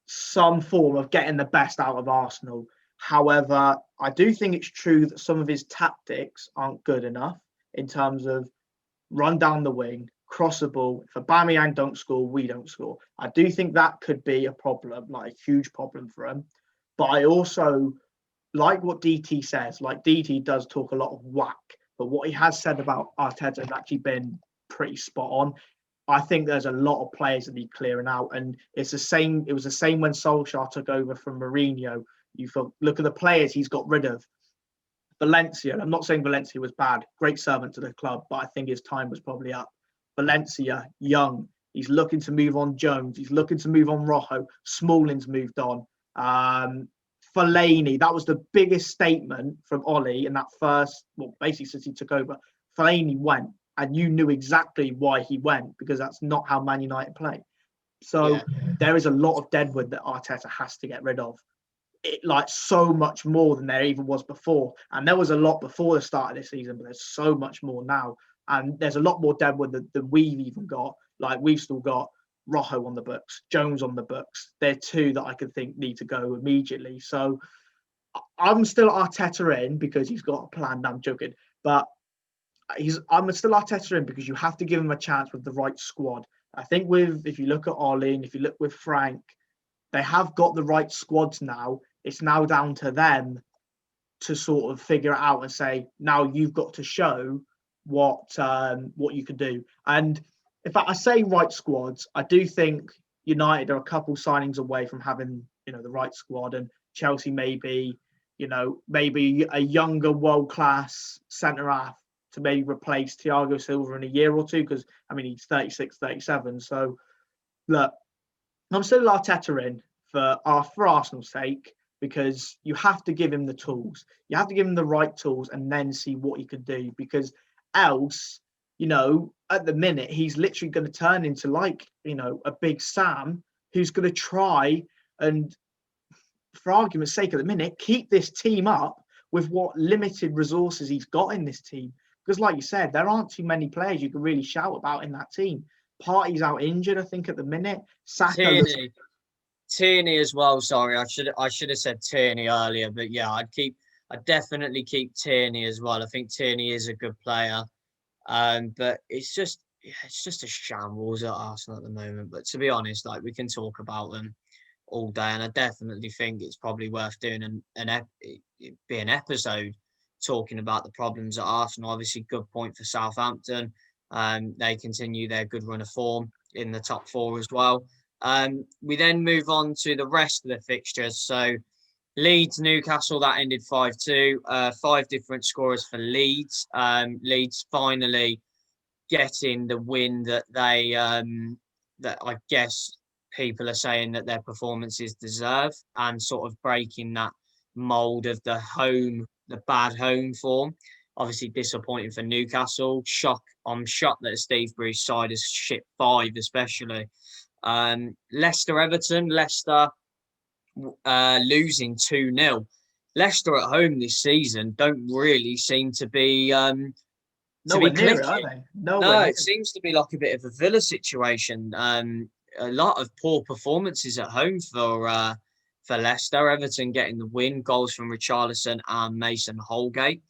Speaker 1: some form of getting the best out of Arsenal. However, I do think it's true that some of his tactics aren't good enough in terms of run down the wing, cross the ball. If Aubameyang don't score, we don't score. I do think that could be a problem, like a huge problem for him. But I also like what DT says. Like, DT does talk a lot of whack, but what he has said about Arteta has actually been pretty spot on. I think there's a lot of players that need clearing out, and it's the same. It was the same when Solskjaer took over from Mourinho. You thought, look at the players he's got rid of. Valencia. I'm not saying Valencia was bad. Great servant to the club, but I think his time was probably up. Valencia, young. He's looking to move on Jones. He's looking to move on Rojo. Smalling's moved on. Fellaini, that was the biggest statement from Ollie in that first, well, basically since he took over. Fellaini went, and you knew exactly why he went, because that's not how Man United play. So there is a lot of deadwood that Arteta has to get rid of. Like so much more than there even was before. And there was a lot before the start of this season, but there's so much more now. And there's a lot more deadwood than we've even got. Like we've still got Rojo on the books, Jones on the books. They're two that I could think need to go immediately. So I'm still Arteta in because he's got a plan. I'm joking. But I'm still Arteta in because you have to give him a chance with the right squad. I think if you look at Ollie and if you look with Frank, they have got the right squads now. It's now down to them to sort of figure it out and say, now you've got to show what you can do. And in fact, I say right squads, I do think United are a couple signings away from having, the right squad, and Chelsea maybe a younger world-class centre-half to maybe replace Thiago Silva in a year or two, because, he's 36, 37. So, look, I'm still Arteta in for Arsenal's sake, because you have to give him the tools. You have to give him the right tools and then see what he can do, because else, at the minute, he's literally going to turn into a big Sam who's going to try and, for argument's sake at the minute, keep this team up with what limited resources he's got in this team. Because like you said, there aren't too many players you can really shout about in that team. Partey's out injured, I think, at the minute. Saka
Speaker 2: Tierney as well. Sorry, I should have said Tierney earlier, but yeah, I'd definitely keep Tierney as well. I think Tierney is a good player, but it's just a shambles at Arsenal at the moment. But to be honest, we can talk about them all day, and I definitely think it's probably worth doing an episode talking about the problems at Arsenal. Obviously, good point for Southampton. They continue their good run of form in the top four as well. We then move on to the rest of the fixtures. So Leeds, Newcastle, that ended 5-2. 5 different scorers for Leeds. Leeds finally getting the win that that I guess people are saying that their performances deserve, and sort of breaking that mould of the bad home form. Obviously disappointing for Newcastle. I'm shocked that Steve Bruce's side has shipped 5 especially. Leicester-Everton. Leicester losing 2-0. Leicester at home this season don't really seem to be
Speaker 1: nowhere near it, are they?
Speaker 2: No, it seems to be like a bit of a Villa situation. A lot of poor performances at home for Leicester. Everton getting the win, goals from Richarlison and Mason Holgate.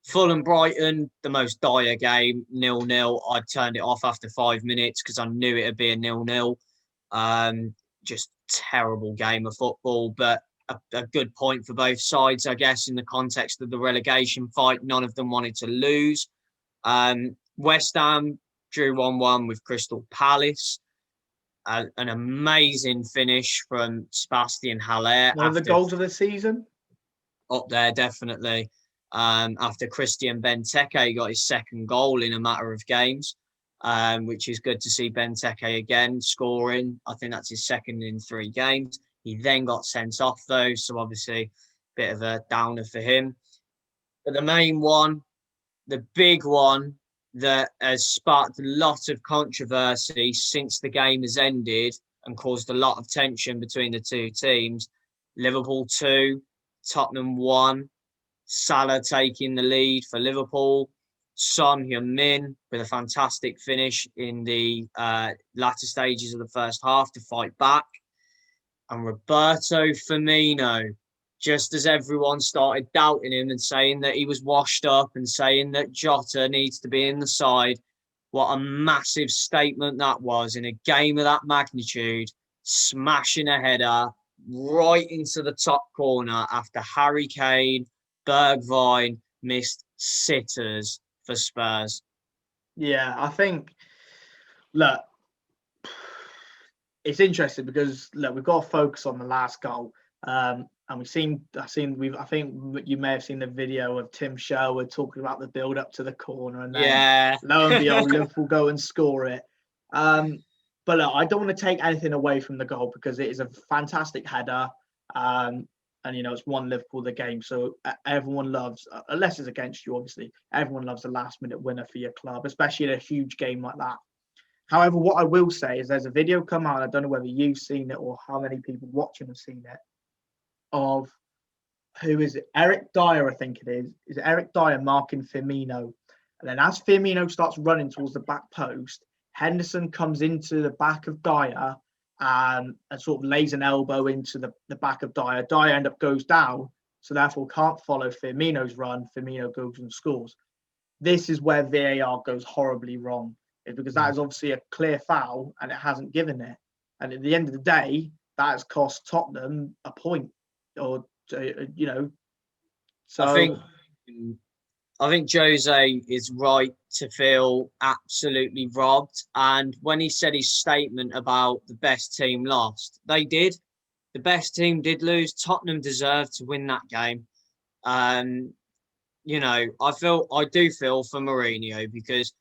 Speaker 2: Fulham Brighton, the most dire game, 0-0. I turned it off after 5 minutes because I knew it would be a 0-0. Just terrible game of football, but a good point for both sides, I guess, in the context of the relegation fight. None of them wanted to lose. West Ham drew 1-1 with Crystal Palace. An amazing finish from Sebastian Haller.
Speaker 1: One of the goals of the season?
Speaker 2: Up there, definitely. After Christian Benteke got his second goal in a matter of games, which is good to see Benteke again scoring. I think that's his second in 3 games. He then got sent off, though, so obviously a bit of a downer for him. But the main one, the big one that has sparked a lot of controversy since the game has ended and caused a lot of tension between the two teams. Liverpool 2, Tottenham 1. Salah taking the lead for Liverpool. Son Heung-min with a fantastic finish in the latter stages of the first half to fight back. And Roberto Firmino, just as everyone started doubting him and saying that he was washed up and saying that Jota needs to be in the side, what a massive statement that was in a game of that magnitude, smashing a header right into the top corner after Harry Kane, Bergwijn missed sitters for Spurs.
Speaker 1: Yeah, I think, look, it's interesting because look, we've got to focus on the last goal. And I think you may have seen the video of Tim Sherwood talking about the build up to the corner, and then lo and behold, Liverpool go and score it. But look, I don't want to take anything away from the goal because it is a fantastic header. And it's won Liverpool the game. So everyone loves, unless it's against you, obviously, everyone loves a last minute winner for your club, especially in a huge game like that. However, what I will say is there's a video come out, I don't know whether you've seen it or how many people watching have seen it, of who is it? Eric Dyer, I think it is. Is Eric Dyer marking Firmino? And then as Firmino starts running towards the back post, Henderson comes into the back of Dyer and sort of lays an elbow into the back of Dyer. Dyer end up goes down, so therefore can't follow Firmino's run. Firmino goes and scores. This is where VAR goes horribly wrong, because that is obviously a clear foul and it hasn't given it. And at the end of the day, that has cost Tottenham a point, or So
Speaker 2: I think Jose is right to feel absolutely robbed. And when he said his statement about the best team lost, they did. The best team did lose. Tottenham deserved to win that game. I do feel for Mourinho, because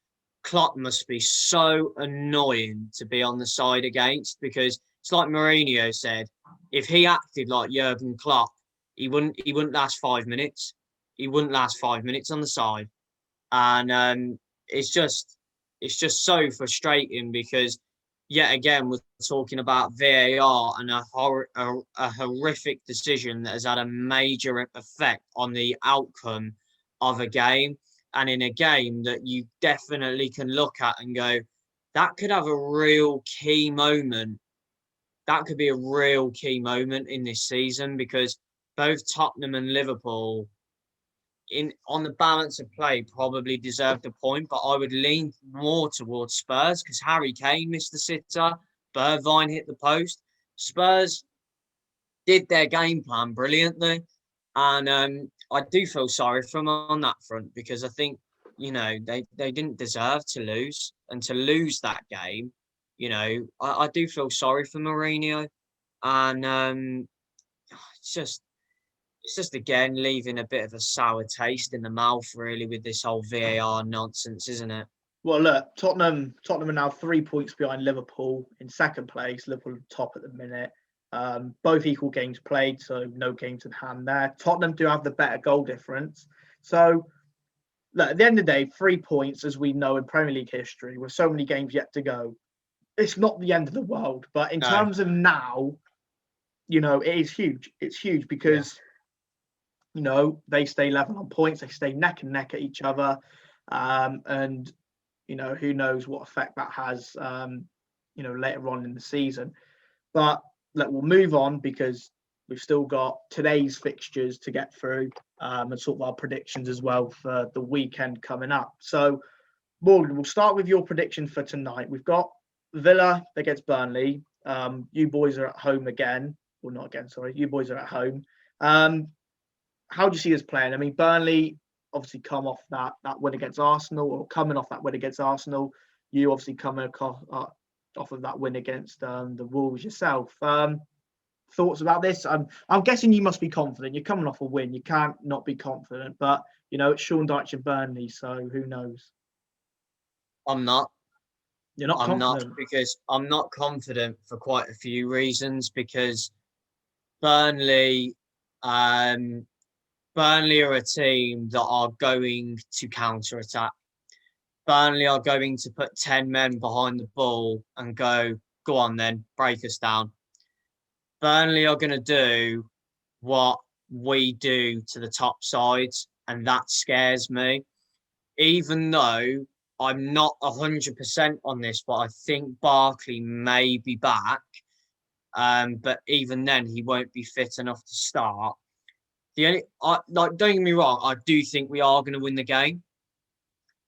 Speaker 2: Klopp must be so annoying to be on the side against, because it's like Mourinho said, if he acted like Jurgen Klopp, he wouldn't last 5 minutes. He wouldn't last 5 minutes on the side. And it's just so frustrating, because yet again we're talking about VAR and a horrific decision that has had a major effect on the outcome of a game, and in a game that you definitely can look at and go, that could have a real key moment. That could be a real key moment in this season, because both Tottenham and Liverpool, on the balance of play, probably deserved a point, but I would lean more towards Spurs, because Harry Kane missed the sitter, Bergwijn hit the post. Spurs did their game plan brilliantly, and I do feel sorry for them on that front, because I think they didn't deserve to lose, and to lose that game, I do feel sorry for Mourinho, and it's just again leaving a bit of a sour taste in the mouth, really, with this whole VAR nonsense, isn't it?
Speaker 1: Well, look, Tottenham are now 3 points behind Liverpool in second place. Liverpool top at the minute. Both equal games played, so no games in hand there. Tottenham do have the better goal difference. So, look, at the end of the day, 3 points, as we know in Premier League history, with so many games yet to go, it's not the end of the world. But in terms of now, it is huge. It's huge because, they stay level on points. They stay neck and neck at each other. And who knows what effect that has, later on in the season. But we'll move on, because we've still got today's fixtures to get through, and sort of our predictions as well for the weekend coming up. So, Morgan, we'll start with your prediction for tonight. We've got Villa against Burnley. You boys are at home again. Well, not again, sorry. You boys are at home. How do you see us playing? I mean, Burnley obviously come off that win against Arsenal, or coming off that win against Arsenal. You obviously coming off of that win against the Wolves yourself. Thoughts about this? I'm guessing you must be confident. You're coming off a win. You can't not be confident. But it's Sean Dyche and Burnley, so who knows?
Speaker 2: I'm not.
Speaker 1: You're not confident?
Speaker 2: I'm not, because I'm not confident for quite a few reasons. Because Burnley are a team that are going to counter-attack. Burnley are going to put 10 men behind the ball and go on then, break us down. Burnley are going to do what we do to the top sides, and that scares me. Even though I'm not 100% on this, but I think Barkley may be back. But even then, he won't be fit enough to start. Don't get me wrong, I do think we are going to win the game.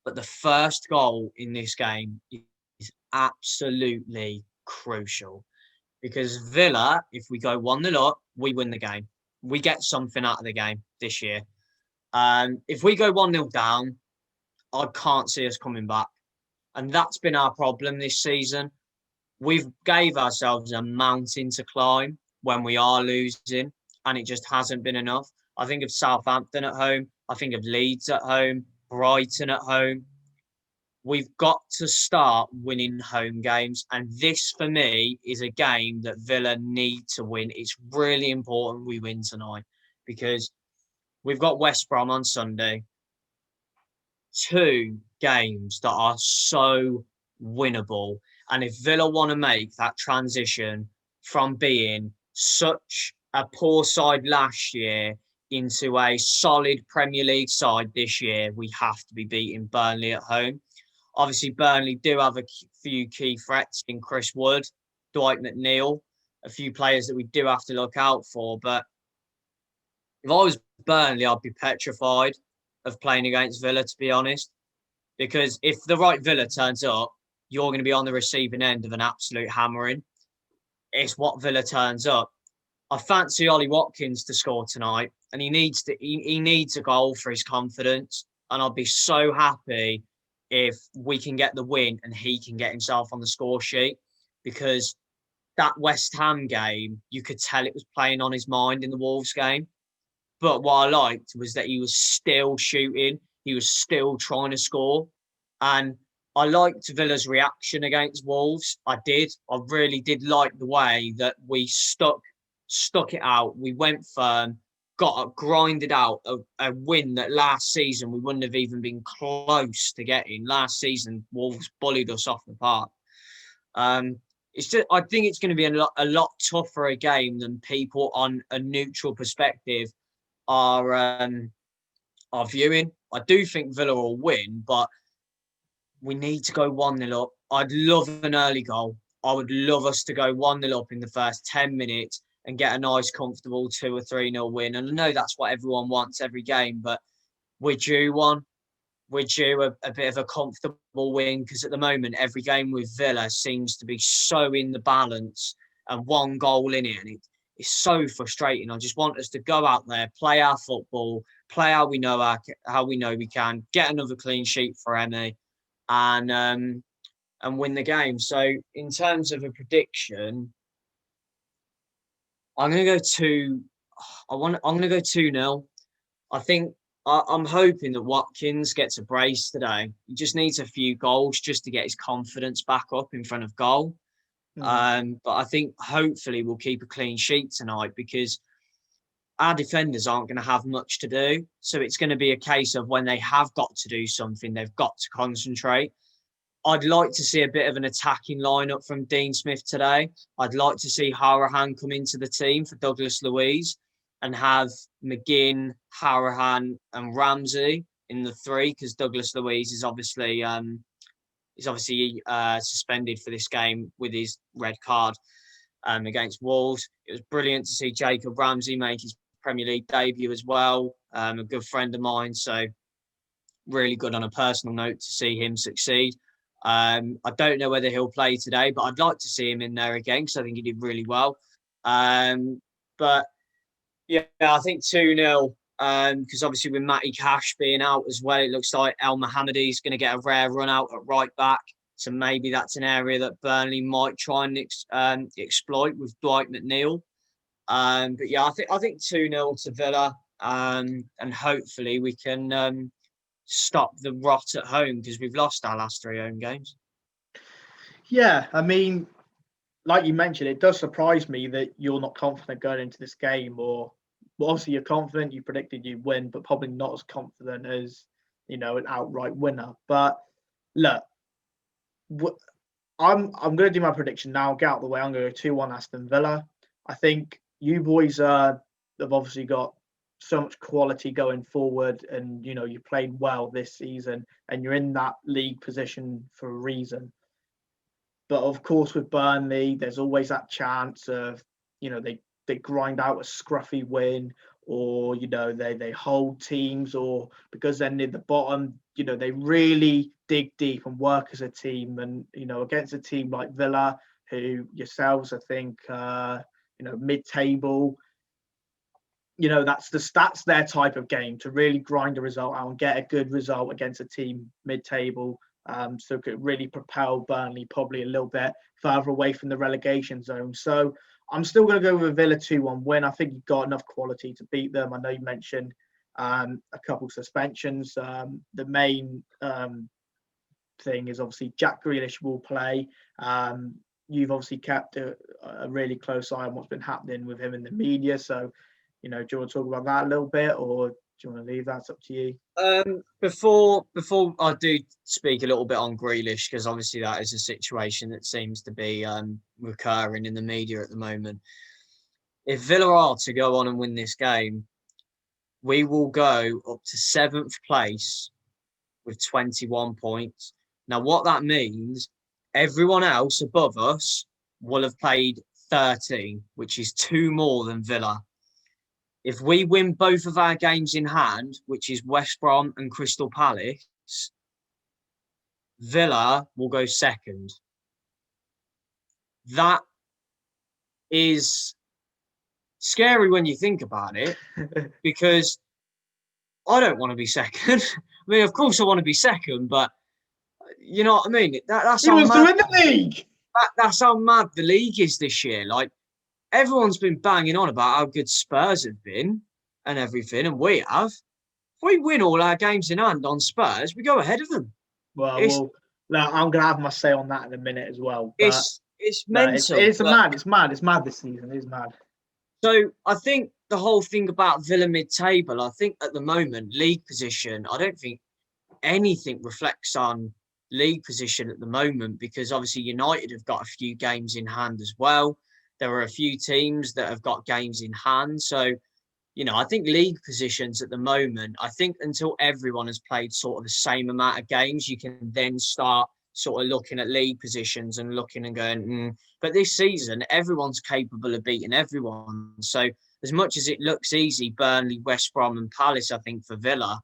Speaker 2: But the first goal in this game is absolutely crucial. Because Villa, if we go 1-0 up, we win the game. We get something out of the game this year. If we go 1-0 down, I can't see us coming back. And that's been our problem this season. we've gave ourselves a mountain to climb when we are losing, and it just hasn't been enough. I think of Southampton at home. I think of Leeds at home, Brighton at home. We've got to start winning home games. And this, for me, is a game that Villa need to win. It's really important we win tonight because we've got West Brom on Sunday. Two games that are so winnable. And if Villa want to make that transition from being such a poor side last year into a solid Premier League side this year, we have to be beating Burnley at home. Obviously, Burnley do have a few key threats in Chris Wood, Dwight McNeil, a few players that we do have to look out for. But if I was Burnley, I'd be petrified of playing against Villa, to be honest. Because if the right Villa turns up, you're going to be on the receiving end of an absolute hammering. It's what Villa turns up. I fancy Ollie Watkins to score tonight, and he needs a goal for his confidence. And I'd be so happy if we can get the win and he can get himself on the score sheet, because that West Ham game, you could tell it was playing on his mind in the Wolves game. But what I liked was that he was still shooting. He was still trying to score. And I liked Villa's reaction against Wolves. I did. I really did like the way that we stuck it out. We went firm, grinded out a win that last season we wouldn't have even been close to getting. Last season, Wolves bullied us off the park. It's just, I think it's going to be a lot tougher a game than people on a neutral perspective are viewing. I do think Villa will win, but we need to go 1-0 up. I'd love an early goal. I would love us to go 1-0 up in the first 10 minutes and get a nice, comfortable 2 or 3-0 win. And I know that's what everyone wants every game, but we're due one. We're due a bit of a comfortable win, because at the moment, every game with Villa seems to be so in the balance and one goal in it. And it's so frustrating. I just want us to go out there, play our football, play how we know we can, get another clean sheet for Emmy, and win the game. So in terms of a prediction, I'm going to go 2-0. I think I'm hoping that Watkins gets a brace today. He just needs a few goals just to get his confidence back up in front of goal. But I think hopefully we'll keep a clean sheet tonight, because our defenders aren't going to have much to do. So it's going to be a case of when they have got to do something, they've got to concentrate. I'd like to see a bit of an attacking lineup from Dean Smith today. I'd like to see Hourihane come into the team for Douglas Luiz and have McGinn, Hourihane and Ramsey in the three, because Douglas Luiz is obviously suspended for this game with his red card against Wolves. It was brilliant to see Jacob Ramsey make his Premier League debut as well. A good friend of mine, so really good on a personal note to see him succeed. I don't know whether he'll play today, but I'd like to see him in there again, because I think he did really well. But yeah, I think 2-0, because obviously with Matty Cash being out as well, it looks like El Mohammadi is going to get a rare run out at right back. So maybe that's an area that Burnley might try and exploit with Dwight McNeil. But yeah, I think 2-0 to Villa, and hopefully we can stop the rot at home, because we've lost our last 3 home games.
Speaker 1: Yeah, I mean, like you mentioned, it does surprise me that you're not confident going into this game, or well, obviously you're confident, you predicted you'd win, but probably not as confident as, an outright winner. But look, I'm going to do my prediction now. Get out of the way. I'm going to go 2-1 Aston Villa. I think you boys have obviously got so much quality going forward, and you played well this season, and you're in that league position for a reason. But of course, with Burnley, there's always that chance of they grind out a scruffy win, or they hold teams, or because they're near the bottom, they really dig deep and work as a team. And against a team like Villa, who yourselves, I think, mid-table, that's their type of game, to really grind a result out and get a good result against a team mid-table. so could really propel Burnley probably a little bit further away from the relegation zone. So I'm still going to go with a Villa 2-1 win. I think you've got enough quality to beat them. I know you mentioned a couple suspensions. The main thing is obviously Jack Grealish will play. You've obviously kept a really close eye on what's been happening with him in the media. So, do you want to talk about that a little bit, or do you want to leave that? It's up to you.
Speaker 2: Before I do speak a little bit on Grealish, because obviously that is a situation that seems to be recurring in the media at the moment. If Villa are to go on and win this game, we will go up to 7th place with 21 points. Now, what that means, everyone else above us will have played 13, which is 2 more than Villa. If we win both of our games in hand, which is West Brom and Crystal Palace, Villa will go second. That is scary when you think about it, because I don't want to be second. I mean, of course I want to be second, but you know what I mean? That's
Speaker 1: he wants to win the league.
Speaker 2: That's how mad the league is this year. Like, everyone's been banging on about how good Spurs have been and everything, and we have. If we win all our games in hand on Spurs, we go ahead of them.
Speaker 1: Well, I'm going to have my say on that in a minute as well. But
Speaker 2: it's mental.
Speaker 1: It's mad. It's mad this season. It's mad.
Speaker 2: So I think the whole thing about Villa mid-table, I think at the moment, league position, I don't think anything reflects on league position at the moment, because obviously United have got a few games in hand as well. There are a few teams that have got games in hand. So, I think league positions at the moment, I think until everyone has played sort of the same amount of games, you can then start sort of looking at league positions and looking and going, But this season, everyone's capable of beating everyone. So as much as it looks easy, Burnley, West Brom and Palace, I think for Villa,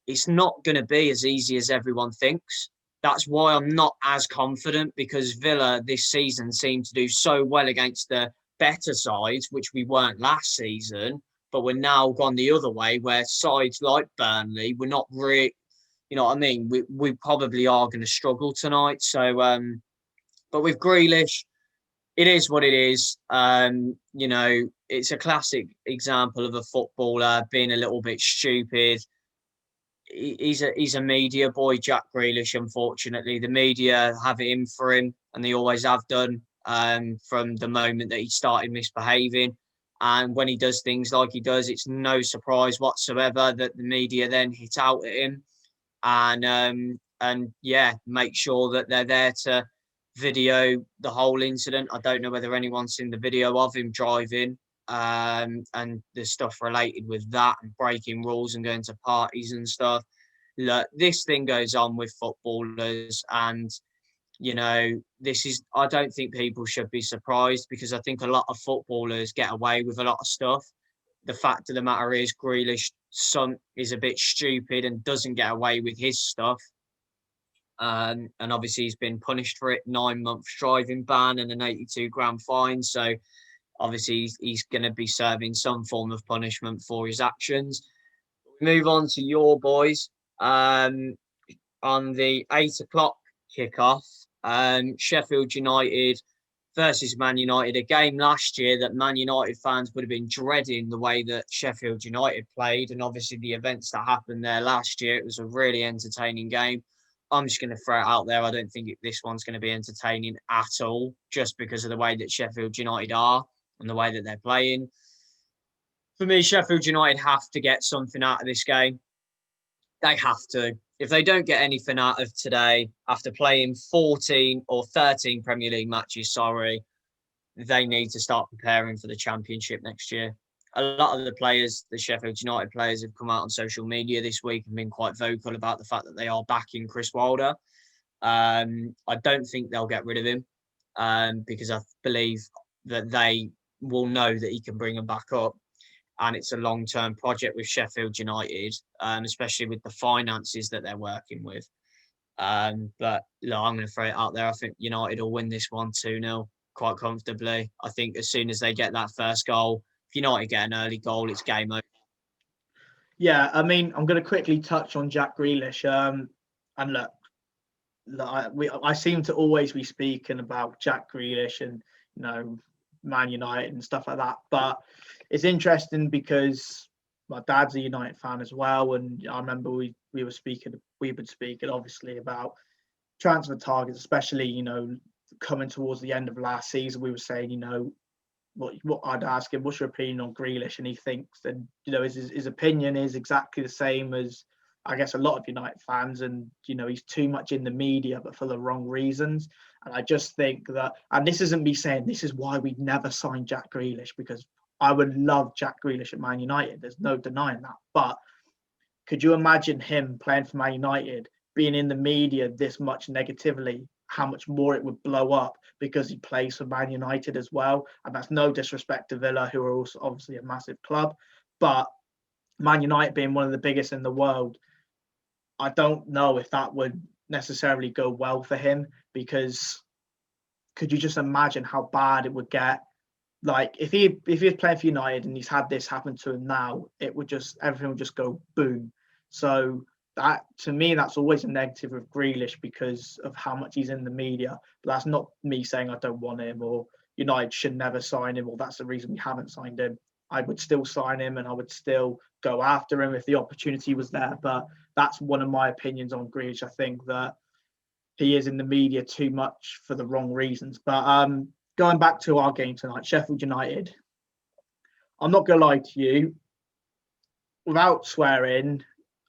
Speaker 2: it's not going to be as easy as everyone thinks. That's why I'm not as confident, because Villa this season seemed to do so well against the better sides, which we weren't last season, but we're now gone the other way, where sides like Burnley, we're not really, you know what I mean? We probably are going to struggle tonight. So, but with Grealish, it is what it is. It's a classic example of a footballer being a little bit stupid. He's a media boy, Jack Grealish. Unfortunately, the media have it in for him, and they always have done from the moment that he started misbehaving. And when he does things like he does, it's no surprise whatsoever that the media then hit out at him and make sure that they're there to video the whole incident. I don't know whether anyone's seen the video of him driving. And the stuff related with that and breaking rules and going to parties and stuff. Look, this thing goes on with footballers, and I don't think people should be surprised, because I think a lot of footballers get away with a lot of stuff. The fact of the matter is, Grealish's son is a bit stupid and doesn't get away with his stuff. And obviously he's been punished for it, 9 months driving ban and an 82 grand fine. So obviously, he's going to be serving some form of punishment for his actions. Move on to your boys. On the 8 o'clock kickoff, Sheffield United versus Man United, a game last year that Man United fans would have been dreading the way that Sheffield United played, and obviously the events that happened there last year. It was a really entertaining game. I'm just going to throw it out there. I don't think this one's going to be entertaining at all, just because of the way that Sheffield United are and the way that they're playing. For me, Sheffield United have to get something out of this game. They have to. If they don't get anything out of today, after playing 14 or 13 Premier League matches, they need to start preparing for the Championship next year. A lot of the players, the Sheffield United players, have come out on social media this week and been quite vocal about the fact that they are backing Chris Wilder. I don't think they'll get rid of him because I believe that they will know that he can bring them back up. And it's a long-term project with Sheffield United, especially with the finances that they're working with. But look, I'm going to throw it out there. I think United will win this one 2-0 quite comfortably. I think as soon as they get that first goal, if United get an early goal, it's game over.
Speaker 1: Yeah, I mean, I'm going to quickly touch on Jack Grealish. And look, I seem to always be speaking about Jack Grealish and Man United and stuff like that, but it's interesting because my dad's a United fan as well, and I remember we've been speaking obviously about transfer targets, especially coming towards the end of last season. We were saying what I'd ask him, what's your opinion on Grealish, and he thinks, and his opinion is exactly the same as I guess a lot of United fans, and he's too much in the media, but for the wrong reasons. And I just think that, and this isn't me saying this is why we'd never sign Jack Grealish, because I would love Jack Grealish at Man United. There's no denying that. But could you imagine him playing for Man United, being in the media this much negatively? How much more it would blow up because he plays for Man United as well. And that's no disrespect to Villa, who are also obviously a massive club, but Man United being one of the biggest in the world, I don't know if that would necessarily go well for him, because could you just imagine how bad it would get? Like if he was playing for United and he's had this happen to him now, everything would just go boom. So that, to me, that's always a negative with Grealish because of how much he's in the media. But that's not me saying I don't want him or United should never sign him, or that's the reason we haven't signed him. I would still sign him and I would still go after him if the opportunity was there. But that's one of my opinions on Grealish. I think that he is in the media too much for the wrong reasons. But going back to our game tonight, Sheffield United, I'm not going to lie to you. Without swearing,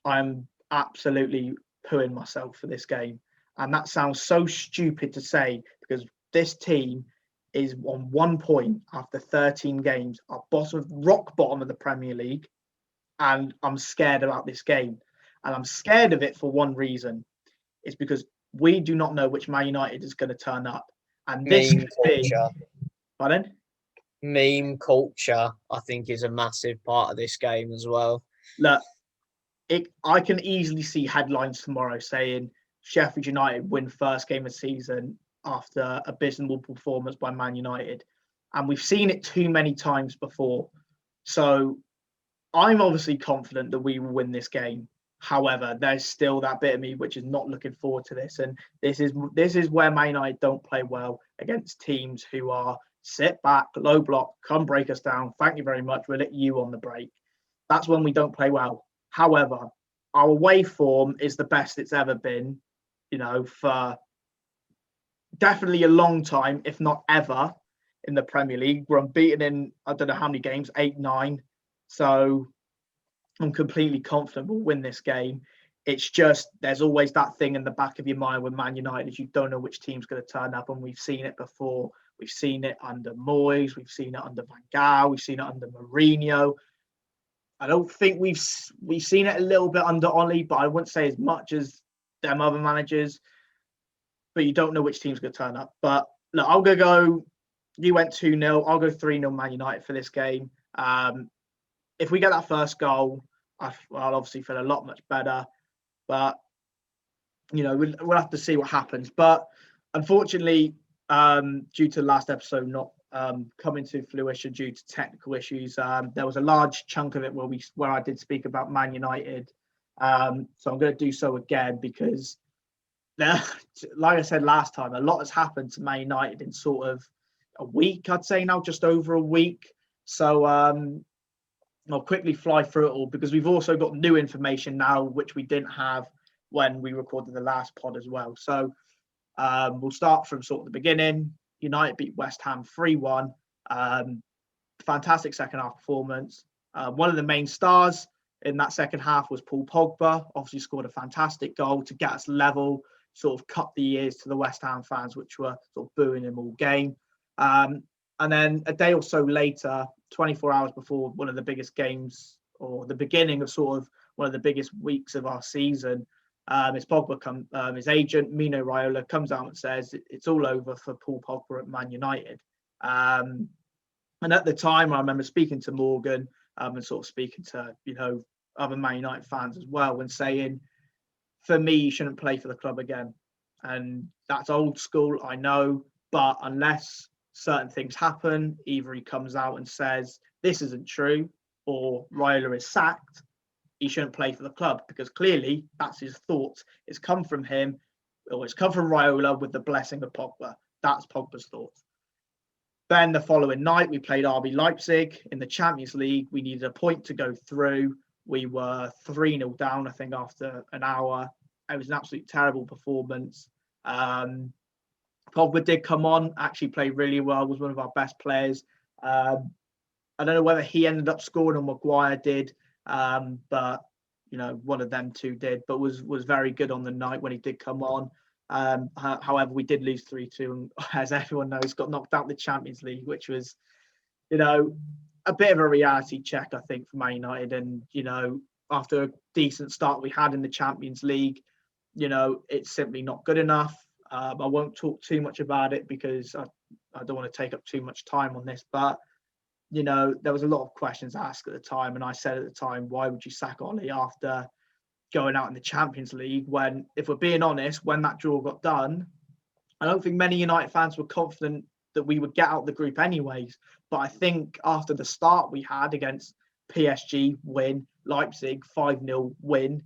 Speaker 1: I'm absolutely pooing myself for this game. And that sounds so stupid to say, because this team is on 1 point after 13 games, at rock bottom of the Premier League. And I'm scared about this game. And I'm scared of it for one reason. It's because we do not know which Man United is going to turn up. And this
Speaker 2: Meme culture.
Speaker 1: Pardon?
Speaker 2: Meme culture, I think, is a massive part of this game as well.
Speaker 1: Look, I can easily see headlines tomorrow saying Sheffield United win first game of season after abysmal performance by Man United. And we've seen it too many times before. So I'm obviously confident that we will win this game. However, there's still that bit of me which is not looking forward to this. And this is where Man United don't play well against teams who are sit back, low block, come break us down. Thank you very much. We'll let you on the break. That's when we don't play well. However, our away form is the best it's ever been, for definitely a long time, if not ever, in the Premier League. We're unbeaten in, I don't know how many games, 8, 9. So I'm completely confident we'll win this game. It's just there's always that thing in the back of your mind with Man United is you don't know which team's going to turn up, and we've seen it before. We've seen it under Moyes, we've seen it under Van Gaal, we've seen it under Mourinho. I don't think we've seen it a little bit under Ole, but I wouldn't say as much as them other managers. But you don't know which team's going to turn up. But look, I'm going to go. You went 2-0. I'll go 3-0 Man United for this game. If we get that first goal, I'll obviously feel a lot much better. But we'll have to see what happens. But unfortunately, due to the last episode not coming to fruition due to technical issues, there was a large chunk of it where I did speak about Man United. So I'm going to do so again because, like I said last time, a lot has happened to Man United in sort of a week, I'd say now, just over a week. So I'll quickly fly through it all because we've also got new information now, which we didn't have when we recorded the last pod as well. So we'll start from sort of the beginning. United beat West Ham 3-1. Fantastic second half performance. One of the main stars in that second half was Paul Pogba. Obviously scored a fantastic goal to get us level, sort of cut the ears to the West Ham fans, which were sort of booing him all game. And then a day or so later, 24 hours before one of the biggest games or the beginning of sort of one of the biggest weeks of our season, his agent, Mino Raiola, comes out and says it's all over for Paul Pogba at Man United. And at the time, I remember speaking to Morgan and sort of speaking to, other Man United fans as well and saying, for me, he shouldn't play for the club again. And that's old school, I know, but unless certain things happen, either he comes out and says this isn't true or Raiola is sacked, he shouldn't play for the club, because clearly that's his thoughts. It's come from him. or it's come from Raiola with the blessing of Pogba. That's Pogba's thoughts. Then the following night, we played RB Leipzig in the Champions League. We needed a point to go through. We were 3-0 down, I think, after an hour. It was an absolutely terrible performance. Pogba did come on, actually played really well, was one of our best players. I don't know whether he ended up scoring or Maguire did, but one of them two did, but was very good on the night when he did come on. However, we did lose 3-2, and as everyone knows, got knocked out the Champions League, which was, a bit of a reality check, I think, for Man United. And, after a decent start we had in the Champions League, it's simply not good enough. I won't talk too much about it because I don't want to take up too much time on this, but there was a lot of questions asked at the time, and I said at the time, why would you sack Ollie after going out in the Champions League? When, if we're being honest, when that draw got done, I don't think many United fans were confident that we would get out the group anyways. But I think after the start we had against PSG, win, Leipzig, 5-0 win,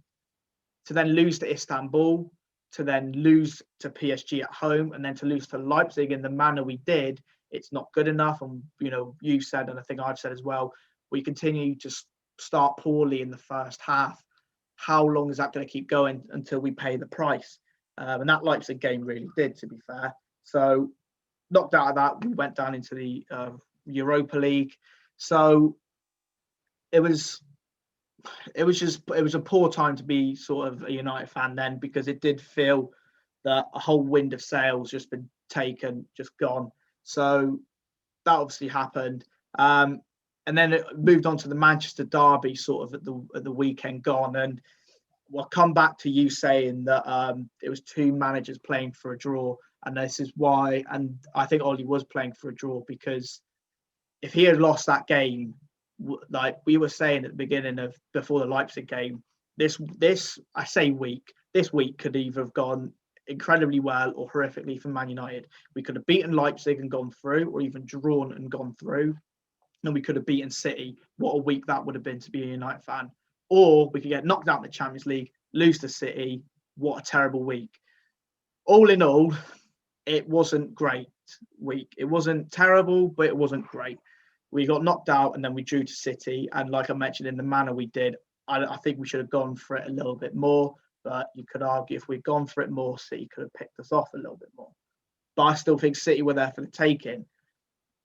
Speaker 1: to then lose to Istanbul, to then lose to PSG at home, and then to lose to Leipzig in the manner we did, it's not good enough. And, you said, and I think I've said as well, we continue to start poorly in the first half. How long is that going to keep going until we pay the price? And that Leipzig game really did, to be fair. So knocked out of that, we went down into the Europa League. So it was a poor time to be sort of a United fan then, because it did feel that a whole wind of sails just been taken, just gone. So that obviously happened. And then it moved on to the Manchester derby sort of at the weekend gone. And we'll come back to you saying that it was two managers playing for a draw. And this is why, and I think Ollie was playing for a draw, because if he had lost that game, like we were saying at the beginning of before the Leipzig game, this week could either have gone incredibly well or horrifically for Man United. We could have beaten Leipzig and gone through, or even drawn and gone through. And we could have beaten City. What a week that would have been to be a United fan. Or we could get knocked out in the Champions League, lose to City. What a terrible week. All in all, it wasn't great week. It wasn't terrible, but it wasn't great. We got knocked out and then we drew to City. And like I mentioned, in the manner we did, I think we should have gone for it a little bit more. But you could argue if we'd gone for it more, City could have picked us off a little bit more. But I still think City were there for the taking.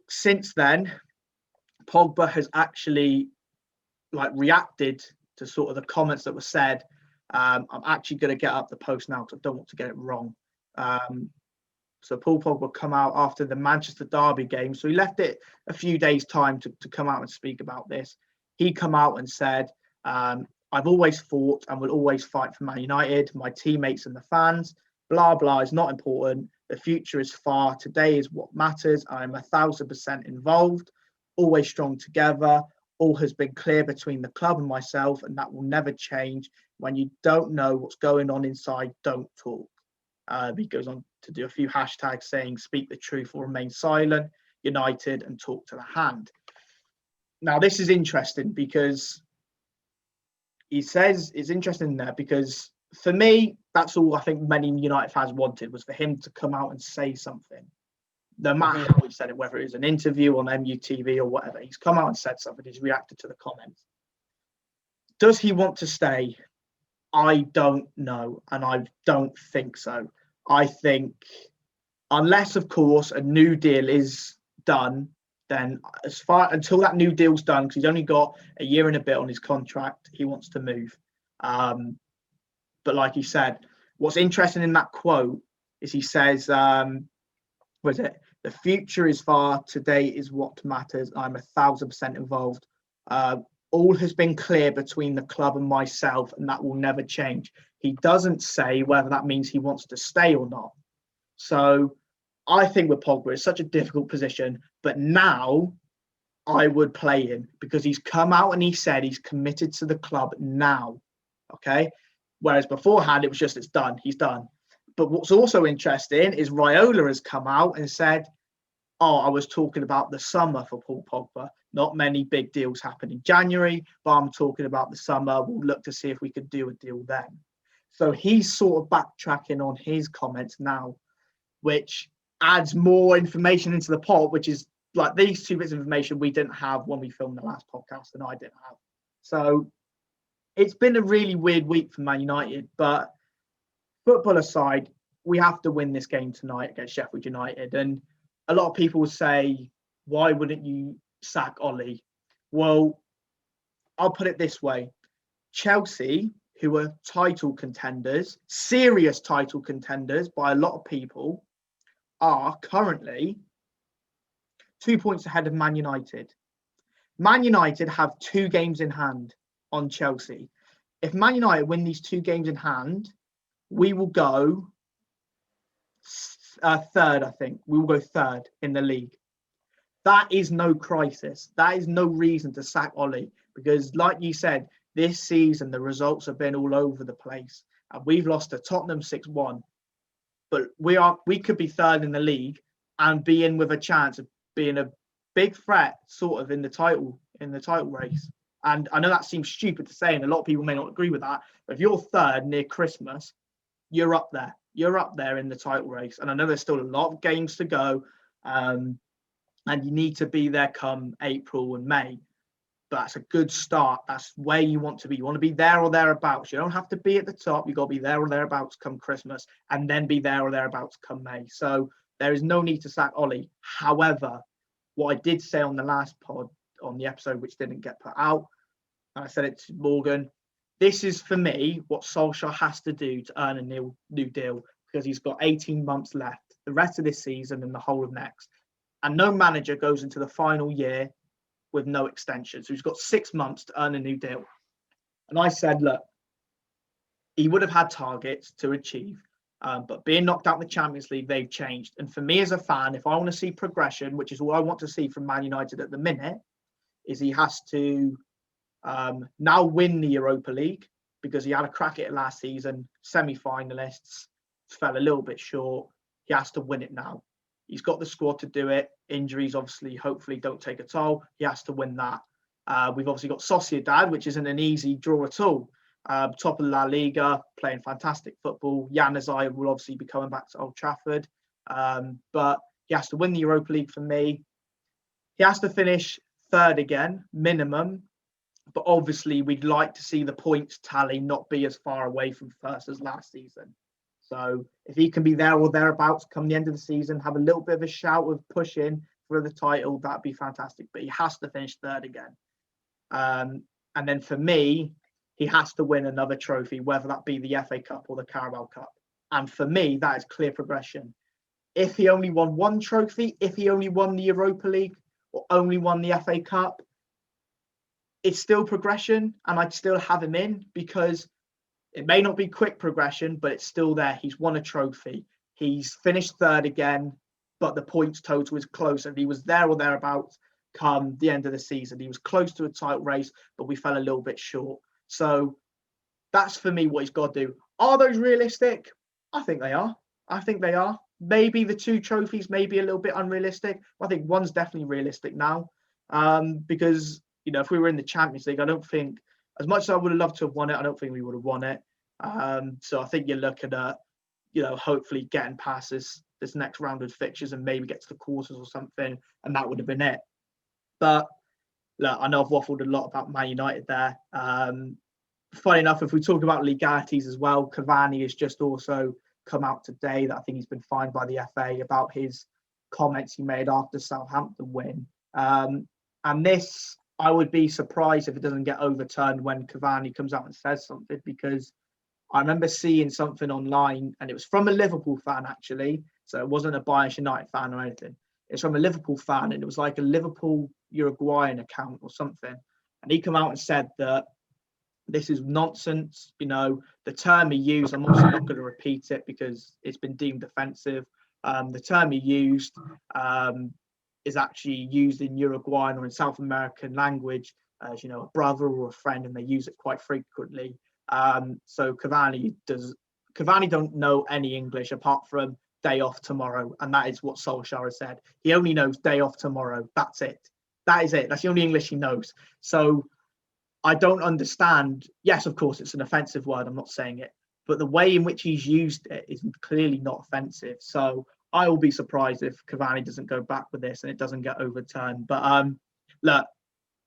Speaker 1: Since then, Pogba has actually reacted to sort of the comments that were said. I'm actually going to get up the post now because I don't want to get it wrong. So Paul Pogba come out after the Manchester derby game. So he left it a few days' time to come out and speak about this. He come out and said, I've always fought and will always fight for Man United, my teammates and the fans. Blah, blah is not important. The future is far. Today is what matters. I'm 1,000% involved. Always strong together. All has been clear between the club and myself, and that will never change. When you don't know what's going on inside, don't talk. He goes on to do a few hashtags saying, speak the truth or remain silent, united, and talk to the hand. Now, this is interesting because he says it's interesting there because for me, that's all I think many United fans wanted, was for him to come out and say something. No matter how he said it, whether it was an interview on MUTV or whatever, he's come out and said something. He's reacted to the comments. Does he want to stay? I don't know, and I don't think so. I think, unless, of course, a new deal is done, then until that new deal's done, because he's only got a year and a bit on his contract, he wants to move. But like he said, what's interesting in that quote is he says, was it? The future is far. Today is what matters. I'm 1,000% involved. All has been clear between the club and myself, and that will never change. He doesn't say whether that means he wants to stay or not. So I think with Pogba, it's such a difficult position. But now I would play him because he's come out and he said he's committed to the club now. Okay. Whereas beforehand, it was just, it's done. He's done. But what's also interesting is Raiola has come out and said, oh, I was talking about the summer for Paul Pogba. Not many big deals happen in January, but I'm talking about the summer. We'll look to see if we could do a deal then. So he's sort of backtracking on his comments now, which adds more information into the pot, which is like these two bits of information we didn't have when we filmed the last podcast, and I didn't have. So it's been a really weird week for Man United, but football aside, we have to win this game tonight against Sheffield United. And a lot of people will say, why wouldn't you sack Ollie? Well, I'll put it this way. Chelsea, who are title contenders, serious title contenders by a lot of people, are currently 2 points ahead of Man United. Man United have 2 games in hand on Chelsea. If Man United win these 2 games in hand, we will go third, I think. We will go third in the league. That is no crisis. That is no reason to sack Ollie, because like you said, this season the results have been all over the place. And we've lost to Tottenham 6-1. But we could be third in the league and be in with a chance of being a big threat sort of in the title race. And I know that seems stupid to say, and a lot of people may not agree with that, but if you're third near Christmas, you're up there. You're up there in the title race. And I know there's still a lot of games to go, and you need to be there come April and May. But that's a good start. That's where you want to be. You want to be there or thereabouts. You don't have to be at the top. You've got to be there or thereabouts come Christmas, and then be there or thereabouts come May. So there is no need to sack Ollie. However, what I did say on the last pod, on the episode which didn't get put out, and I said it to Morgan, this is for me what Solskjaer has to do to earn a new deal, because he's got 18 months left, the rest of this season and the whole of next. And no manager goes into the final year with no extension. So he's got 6 months to earn a new deal. And I said, look, he would have had targets to achieve, but being knocked out in the Champions League, they've changed. And for me as a fan, if I want to see progression, which is what I want to see from Man United at the minute, is he has to now win the Europa League, because he had a crack at it last season, semi-finalists, fell a little bit short. He has to win it now. He's got the squad to do it. Injuries, obviously, hopefully don't take a toll. He has to win that. We've obviously got Sociedad, which isn't an easy draw at all. Top of La Liga, playing fantastic football. Januzaj will obviously be coming back to Old Trafford. But he has to win the Europa League for me. He has to finish third again, minimum. But obviously, we'd like to see the points tally not be as far away from first as last season. So if he can be there or thereabouts come the end of the season, have a little bit of a shout of pushing for the title, that'd be fantastic. But he has to finish third again. And then for me, he has to win another trophy, whether that be the FA Cup or the Carabao Cup. And for me, that is clear progression. If he only won one trophy, if he only won the Europa League or only won the FA Cup, it's still progression, and I'd still have him in, because it may not be quick progression, but it's still there. He's won a trophy. He's finished third again, but the points total is closer. He was there or thereabouts come the end of the season. He was close to a title race, but we fell a little bit short. So that's for me what he's got to do. Are those realistic? I think they are. Maybe the 2 trophies may be a little bit unrealistic. I think one's definitely realistic now, because if we were in the Champions League, I don't think, as much as I would have loved to have won it, I don't think we would have won it. So I think you're looking at, hopefully getting past this next round of fixtures and maybe get to the quarters or something, and that would have been it. But look, I know I've waffled a lot about Man United there. Funny enough, if we talk about legalities as well, Cavani has just also come out today that I think he's been fined by the FA about his comments he made after Southampton win. And this, I would be surprised if it doesn't get overturned when Cavani comes out and says something, because I remember seeing something online, and it was from a Liverpool fan, actually. So it wasn't a Bayern United fan or anything. It's from a Liverpool fan, and it was like a Liverpool Uruguayan account or something. And he came out and said that this is nonsense. The term he used, I'm obviously not going to repeat it because it's been deemed offensive. The term he used is actually used in Uruguayan or in South American language as, a brother or a friend, and they use it quite frequently. So Cavani don't know any English apart from day off tomorrow, and that is what Solskjaer has said. He only knows day off tomorrow. That's it. That is it. That's the only English he knows. So I don't understand. Yes, of course, it's an offensive word. I'm not saying it. but the way in which he's used it is clearly not offensive. So I will be surprised if Cavani doesn't go back with this and it doesn't get overturned. But look,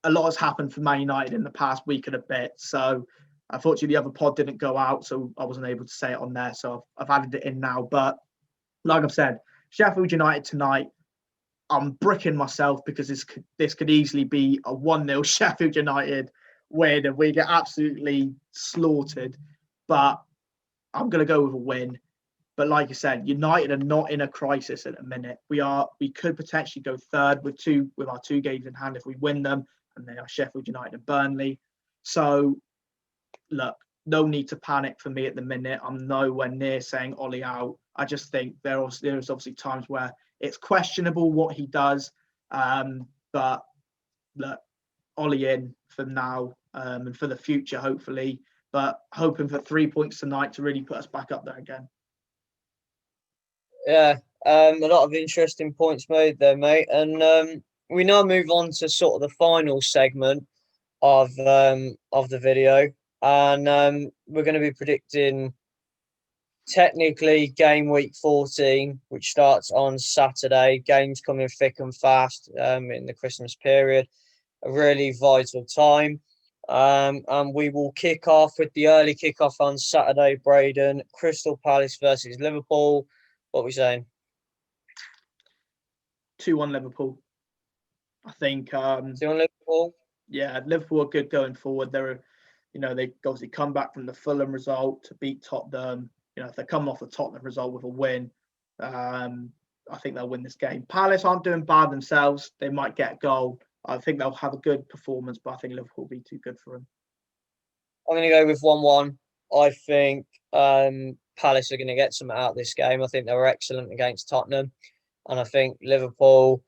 Speaker 1: a lot has happened for Man United in the past week and a bit. So unfortunately, the other pod didn't go out, so I wasn't able to say it on there. So I've added it in now. But like I've said, Sheffield United tonight, I'm bricking myself because this could easily be a 1-0 Sheffield United win and we get absolutely slaughtered. But I'm going to go with a win. But like I said, United are not in a crisis at the minute. We could potentially go third with our 2 games in hand if we win them, and they are Sheffield United and Burnley. So look, no need to panic for me at the minute. I'm nowhere near saying Ollie out. I just think there's obviously times where it's questionable what he does. But look, Ollie in for now and for the future, hopefully. But hoping for 3 points tonight to really put us back up there again.
Speaker 2: Yeah, a lot of interesting points made there, mate. And we now move on to sort of the final segment of the video, and we're going to be predicting technically game week 14, which starts on Saturday. Games coming thick and fast in the Christmas period, a really vital time. And we will kick off with the early kickoff on Saturday, Braden. Crystal Palace versus Liverpool. What are we saying?
Speaker 1: 2-1 Liverpool. I think
Speaker 2: 2-1 Liverpool.
Speaker 1: Yeah, Liverpool are good going forward. They obviously come back from the Fulham result to beat Tottenham. If they come off the Tottenham result with a win, I think they'll win this game. Palace aren't doing bad themselves. They might get a goal. I think they'll have a good performance, but I think Liverpool will be too good for them.
Speaker 2: I'm going to go with 1-1. I think Palace are going to get something out of this game. I think they were excellent against Tottenham. And I think Liverpool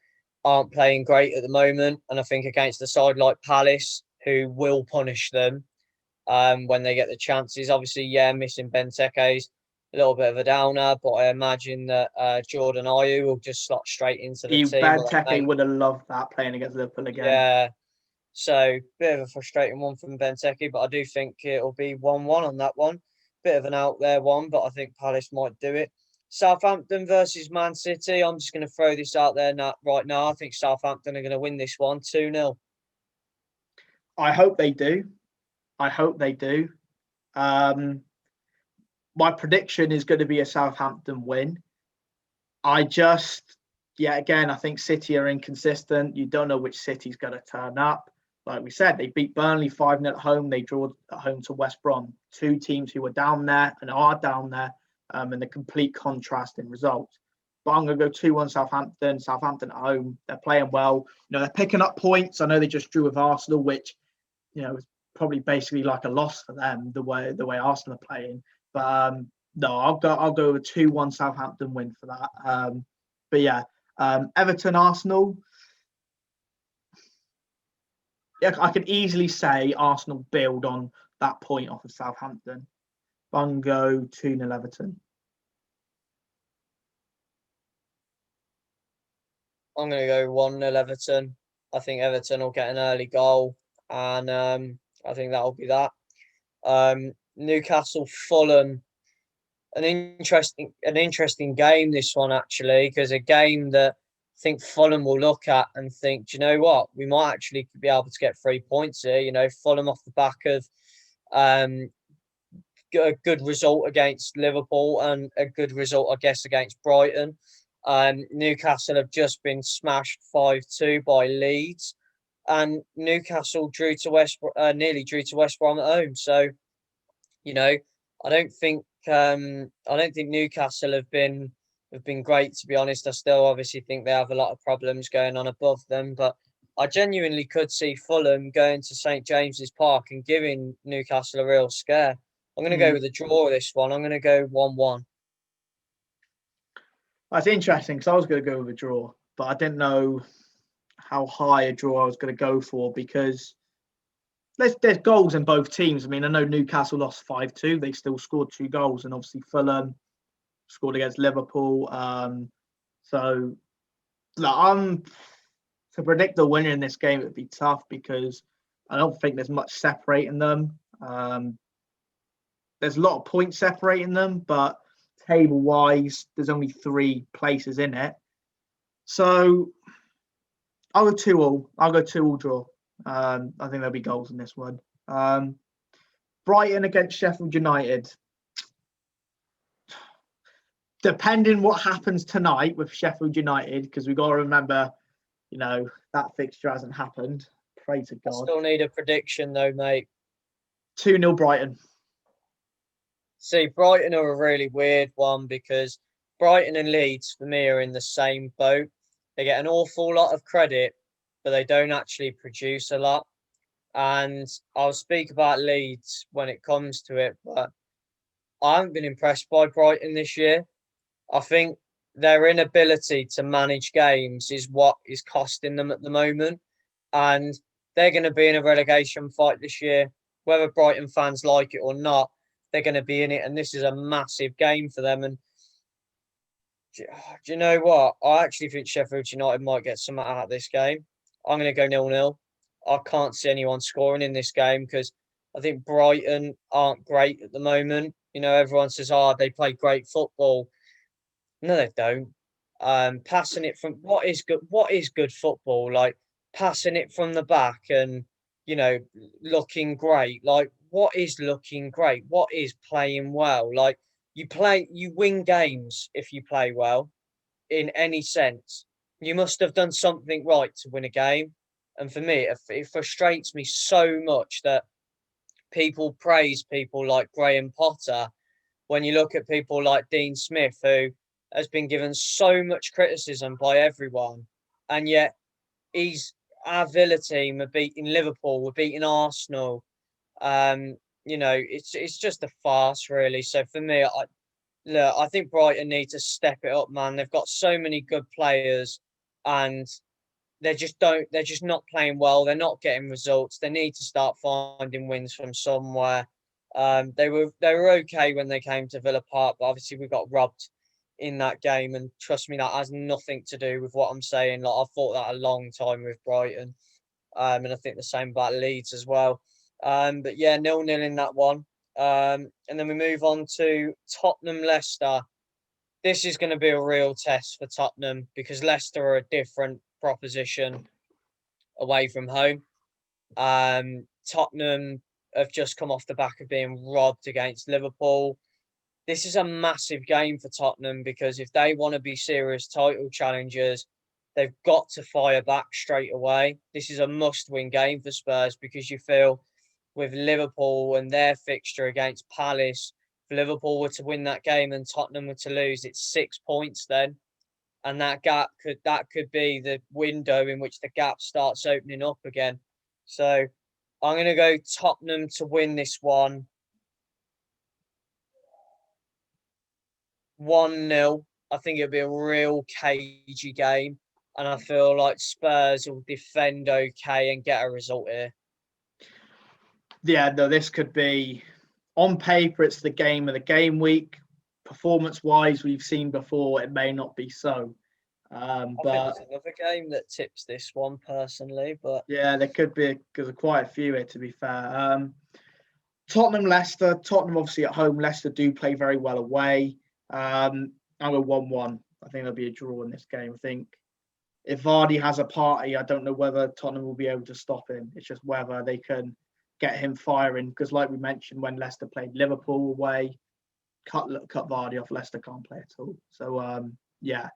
Speaker 2: aren't playing great at the moment. And I think against a side like Palace, who will punish them when they get the chances. Obviously, missing Benteke's a little bit of a downer, but I imagine that Jordan Ayew will just slot straight into the team.
Speaker 1: Benteke would have loved that playing against Liverpool again.
Speaker 2: Yeah. So, bit of a frustrating one from Benteke, but I do think it'll be 1-1 on that one. Bit of an out there one, but I think Palace might do it. Southampton versus Man City. I'm just going to throw this out there right now. I think Southampton are going to win this one 2-0.
Speaker 1: I hope they do. My prediction is going to be a Southampton win. I think City are inconsistent. You don't know which City's going to turn up. Like we said, they beat Burnley 5-0 at home. They drew at home to West Brom. 2 teams who were down there and are down there, and the complete contrast in results. But I'm going to go 2-1 Southampton. Southampton at home. They're playing well. They're picking up points. I know they just drew with Arsenal, which, is probably basically like a loss for them, the way Arsenal are playing. But no, I'll go with 2-1 Southampton win for that. But yeah, Everton Arsenal. Yeah, I can easily say Arsenal build on that point off of Southampton. I'm going to go 2-0 Everton.
Speaker 2: I'm going to go 1-0 Everton. I think Everton will get an early goal, and I think that'll be that. Newcastle Fulham, an interesting game, this one actually, because a game that I think Fulham will look at and think, do you know what, we might actually be able to get 3 points here. Fulham off the back of a good result against Liverpool and a good result, I guess, against Brighton. Newcastle have just been smashed 5-2 by Leeds, and Newcastle nearly drew to West Brom at home. So, I don't think Newcastle have been great, to be honest. I still obviously think they have a lot of problems going on above them, but I genuinely could see Fulham going to St James's Park and giving Newcastle a real scare. I'm going to go with a draw this one. I'm going to go 1-1.
Speaker 1: That's interesting because I was going to go with a draw, but I didn't know how high a draw I was going to go for because there's goals in both teams. I mean, I know Newcastle lost 5-2. They still scored 2 goals, and obviously Fulham scored against Liverpool. To predict the winner in this game, it would be tough because I don't think there's much separating them. there's a lot of points separating them, but table-wise, there's only 3 places in it. So I'll go 2-2. I'll go 2-2 draw. I think there'll be goals in this one. Brighton against Sheffield United. Depending what happens tonight with Sheffield United, because we've got to remember, that fixture hasn't happened. Pray to God.
Speaker 2: I still need a prediction though, mate.
Speaker 1: 2-0 Brighton.
Speaker 2: See, Brighton are a really weird one because Brighton and Leeds, for me, are in the same boat. They get an awful lot of credit, but they don't actually produce a lot. And I'll speak about Leeds when it comes to it, but I haven't been impressed by Brighton this year. I think their inability to manage games is what is costing them at the moment. And they're going to be in a relegation fight this year, whether Brighton fans like it or not. They're going to be in it, and this is a massive game for them. And do you know what? I actually think Sheffield United might get something out of this game. I'm going to go 0-0. I can't see anyone scoring in this game because I think Brighton aren't great at the moment. Everyone says, they play great football. No, they don't. Passing it from what is good football? Like passing it from the back and looking great. Like what is looking great? What is playing well? Like you win games if you play well. In any sense, you must have done something right to win a game. And for me, it frustrates me so much that people praise people like Graham Potter when you look at people like Dean Smith, who has been given so much criticism by everyone, and yet our Villa team are beating Liverpool, we're beating Arsenal. It's just a farce, really. So for me, I think Brighton need to step it up, man. They've got so many good players, and they're just not playing well. They're not getting results. They need to start finding wins from somewhere. They were okay when they came to Villa Park, but obviously we got robbed in that game. And trust me, that has nothing to do with what I'm saying. Like I've thought that a long time with Brighton, and I think the same about Leeds as well. But yeah, 0-0 in that one. And then we move on to Tottenham Leicester. This is going to be a real test for Tottenham because Leicester are a different proposition away from home. Tottenham have just come off the back of being robbed against Liverpool. This is a massive game for Tottenham because if they want to be serious title challengers, they've got to fire back straight away. This is a must-win game for Spurs because you feel with Liverpool and their fixture against Palace, if Liverpool were to win that game and Tottenham were to lose, it's 6 points then. And that could be the window in which the gap starts opening up again. So I'm going to go Tottenham to win this one 1-0. I think it'll be a real cagey game. And I feel like Spurs will defend okay and get a result here.
Speaker 1: Yeah, no, this could be, on paper, it's the game of the game week. Performance-wise, we've seen before, it may not be so.
Speaker 2: I think there's another game that tips this one personally, but
Speaker 1: yeah, there could be because of quite a few here. To be fair, Tottenham, Leicester. Tottenham obviously at home. Leicester do play very well away. I'm a 1-1. I think there'll be a draw in this game. I think if Vardy has a party, I don't know whether Tottenham will be able to stop him. It's just whether they can get him firing. Because like we mentioned, when Leicester played Liverpool away, cut Vardy off. Leicester can't play at all. So yeah.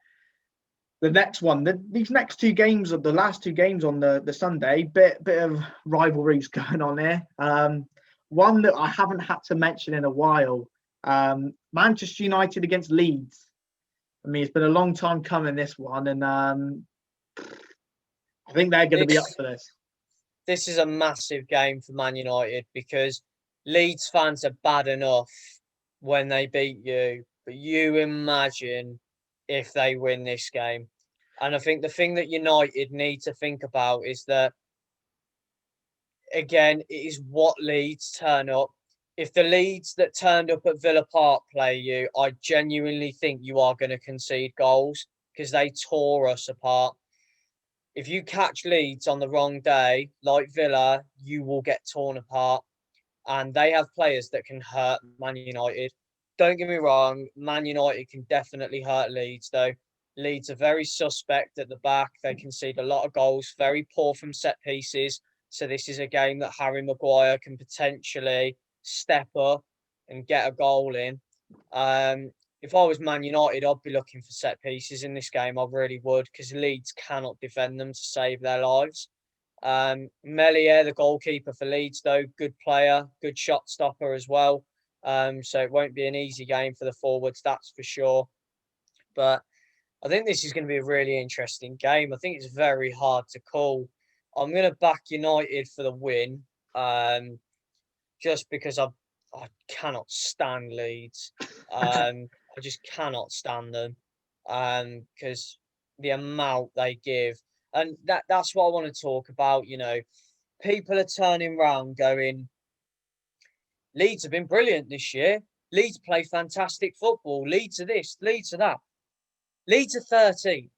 Speaker 1: The next one, these next 2 games, the last 2 games on the Sunday, bit of rivalries going on here. One that I haven't had to mention in a while, Manchester United against Leeds. I mean, it's been a long time coming, this one, and I think they're going to be up for this.
Speaker 2: This is a massive game for Man United because Leeds fans are bad enough when they beat you, but you imagine if they win this game. And I think the thing that United need to think about is that, again, it is what Leeds turn up. If the Leeds that turned up at Villa Park play you, I genuinely think you are going to concede goals because they tore us apart. If you catch Leeds on the wrong day, like Villa, you will get torn apart. and they have players that can hurt Man United. Don't get me wrong, Man United can definitely hurt Leeds, though. Leeds are very suspect at the back. They concede a lot of goals, very poor from set pieces. So this is a game that Harry Maguire can potentially step up and get a goal in. If I was Man United, I'd be looking for set pieces in this game. I really would, because Leeds cannot defend them to save their lives. Meslier, the goalkeeper for Leeds, though, good player, good shot stopper as well. So it won't be an easy game for the forwards, that's for sure. But I think this is going to be a really interesting game. I think it's very hard to call. I'm going to back United for the win, just because I cannot stand Leeds. I just cannot stand them, because the amount they give, and that's what I want to talk about. People are turning around going, Leeds have been brilliant this year. Leeds play fantastic football. Leeds are this, Leeds are that. Leeds are 13th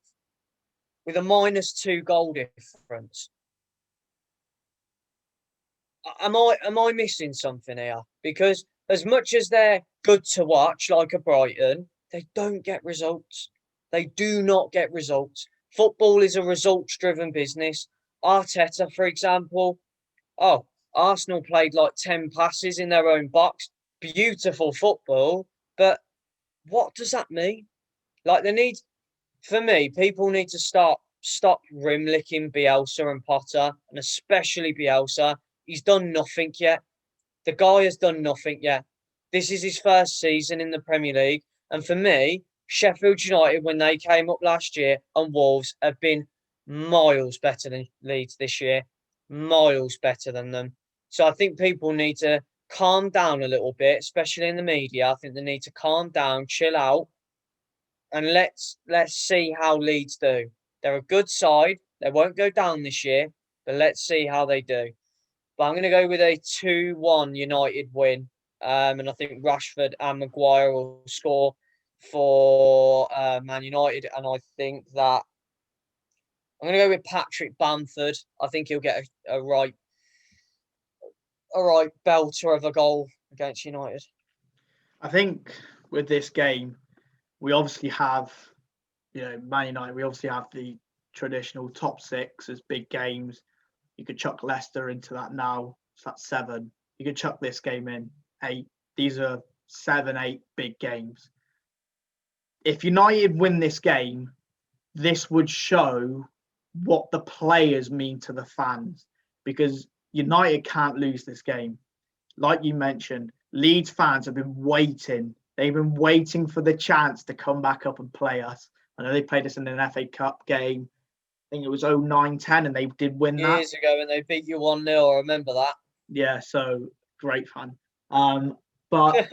Speaker 2: with a -2 goal difference. Am I missing something here? Because as much as they're good to watch, like a Brighton, they don't get results. They do not get results. Football is a results-driven business. Arteta, for example, Arsenal played like 10 passes in their own box. Beautiful football, but what does that mean? Like, for me, people need to stop rim licking Bielsa and Potter, and especially Bielsa. He's done nothing yet. The guy has done nothing yet. This is his first season in the Premier League. And for me, Sheffield United, when they came up last year, and Wolves have been miles better than Leeds this year. Miles better than them. So I think people need to calm down a little bit, especially in the media. I think they need to calm down, chill out, and let's see how Leeds do. They're a good side. They won't go down this year, but let's see how they do. But I'm going to go with a 2-1 United win. And I think Rashford and Maguire will score for Man United. And I think that I'm going to go with Patrick Bamford. I think he'll get a right belter of a goal against United.
Speaker 1: I think with this game, we obviously have, Man United, we obviously have the traditional top six as big games. You could chuck Leicester into that now. So that's 7. You could chuck this game in 8. These are 7, 8 big games. If United win this game, this would show what the players mean to the fans, because United can't lose this game. Like you mentioned, Leeds fans have been waiting. They've been waiting for the chance to come back up and play us. I know they played us in an FA Cup game. I think it was 09-10, and they did win that.
Speaker 2: Years ago, when they beat you 1-0, I remember that.
Speaker 1: Yeah, so great fun. But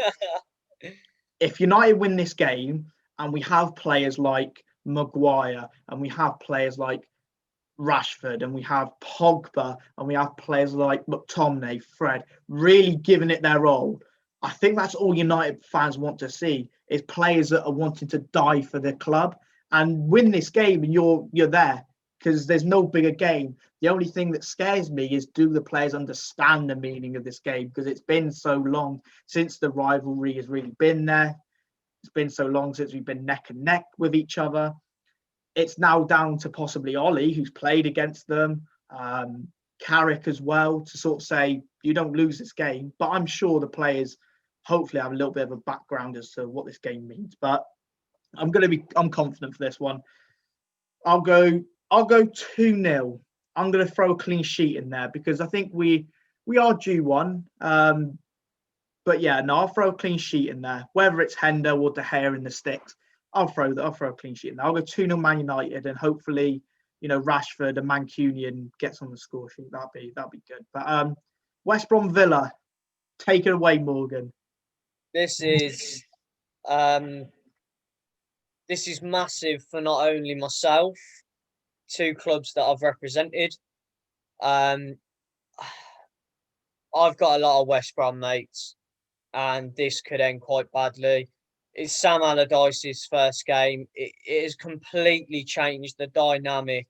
Speaker 1: if United win this game, and we have players like Maguire, and we have players like Rashford, and we have Pogba, and we have players like McTominay, Fred, really giving it their all, I think that's all United fans want to see, is players that are wanting to die for their club and win this game, and you're there, because there's no bigger game. The only thing that scares me is, do the players understand the meaning of this game? Because it's been so long since the rivalry has really been there. It's been so long since we've been neck and neck with each other. It's now down to possibly Ollie, who's played against them, Carrick as well, to sort of say, you don't lose this game. But I'm sure the players hopefully have a little bit of a background as to what this game means. But I'm confident for this one. I'll go 2-0. I'm going to throw a clean sheet in there, because I think we are due one. But yeah, no, I'll throw a clean sheet in there. Whether it's Hendo or De Gea in the sticks, I'll throw a clean sheet in there. I'll go 2-0 Man United, and hopefully, Rashford and Mancunian gets on the score sheet. That'd be good. But West Brom Villa, take it away, Morgan.
Speaker 2: This is massive for not only myself, 2 clubs that I've represented. I've got a lot of West Brom mates, and this could end quite badly. It's Sam Allardyce's first game. It has completely changed the dynamic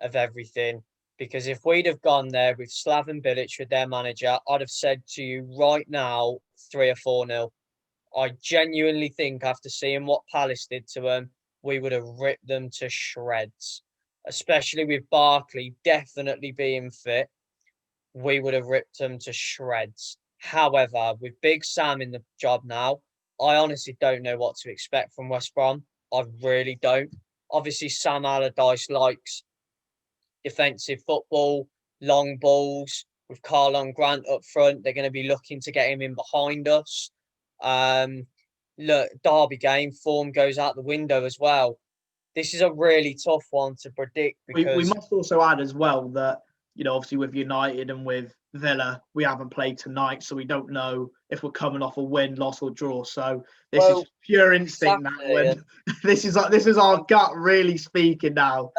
Speaker 2: of everything. Because if we'd have gone there with Slaven Bilic with their manager, I'd have said to you right now, 3 or 4-0. I genuinely think after seeing what Palace did to them, we would have ripped them to shreds. Especially with Barkley definitely being fit, we would have ripped them to shreds. However, with Big Sam in the job now, I honestly don't know what to expect from West Brom. I really don't. Obviously, Sam Allardyce likes defensive football, long balls with Carlon Grant up front. They're going to be looking to get him in behind us. Look, Derby game form goes out the window as well. This is a really tough one to predict because
Speaker 1: we must also add as well that, obviously with United and with Villa, we haven't played tonight, so we don't know if we're coming off a win, loss, or draw. So this is pure instinct
Speaker 2: exactly,
Speaker 1: now, and this is our gut really speaking now.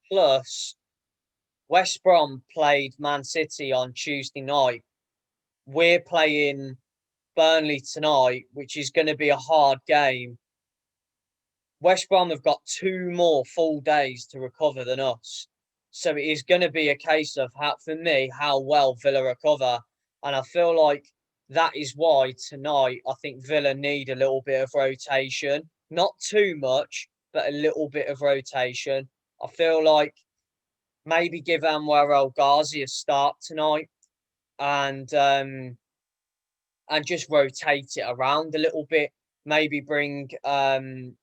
Speaker 2: Plus, West Brom played Man City on Tuesday night. We're playing Burnley tonight, which is going to be a hard game. West Brom have got 2 more full days to recover than us. So it is going to be a case of, how well Villa recover. And I feel like that is why tonight I think Villa need a little bit of rotation. Not too much, but a little bit of rotation. I feel like maybe give Anwar El Ghazi a start tonight and just rotate it around a little bit. Maybe bring in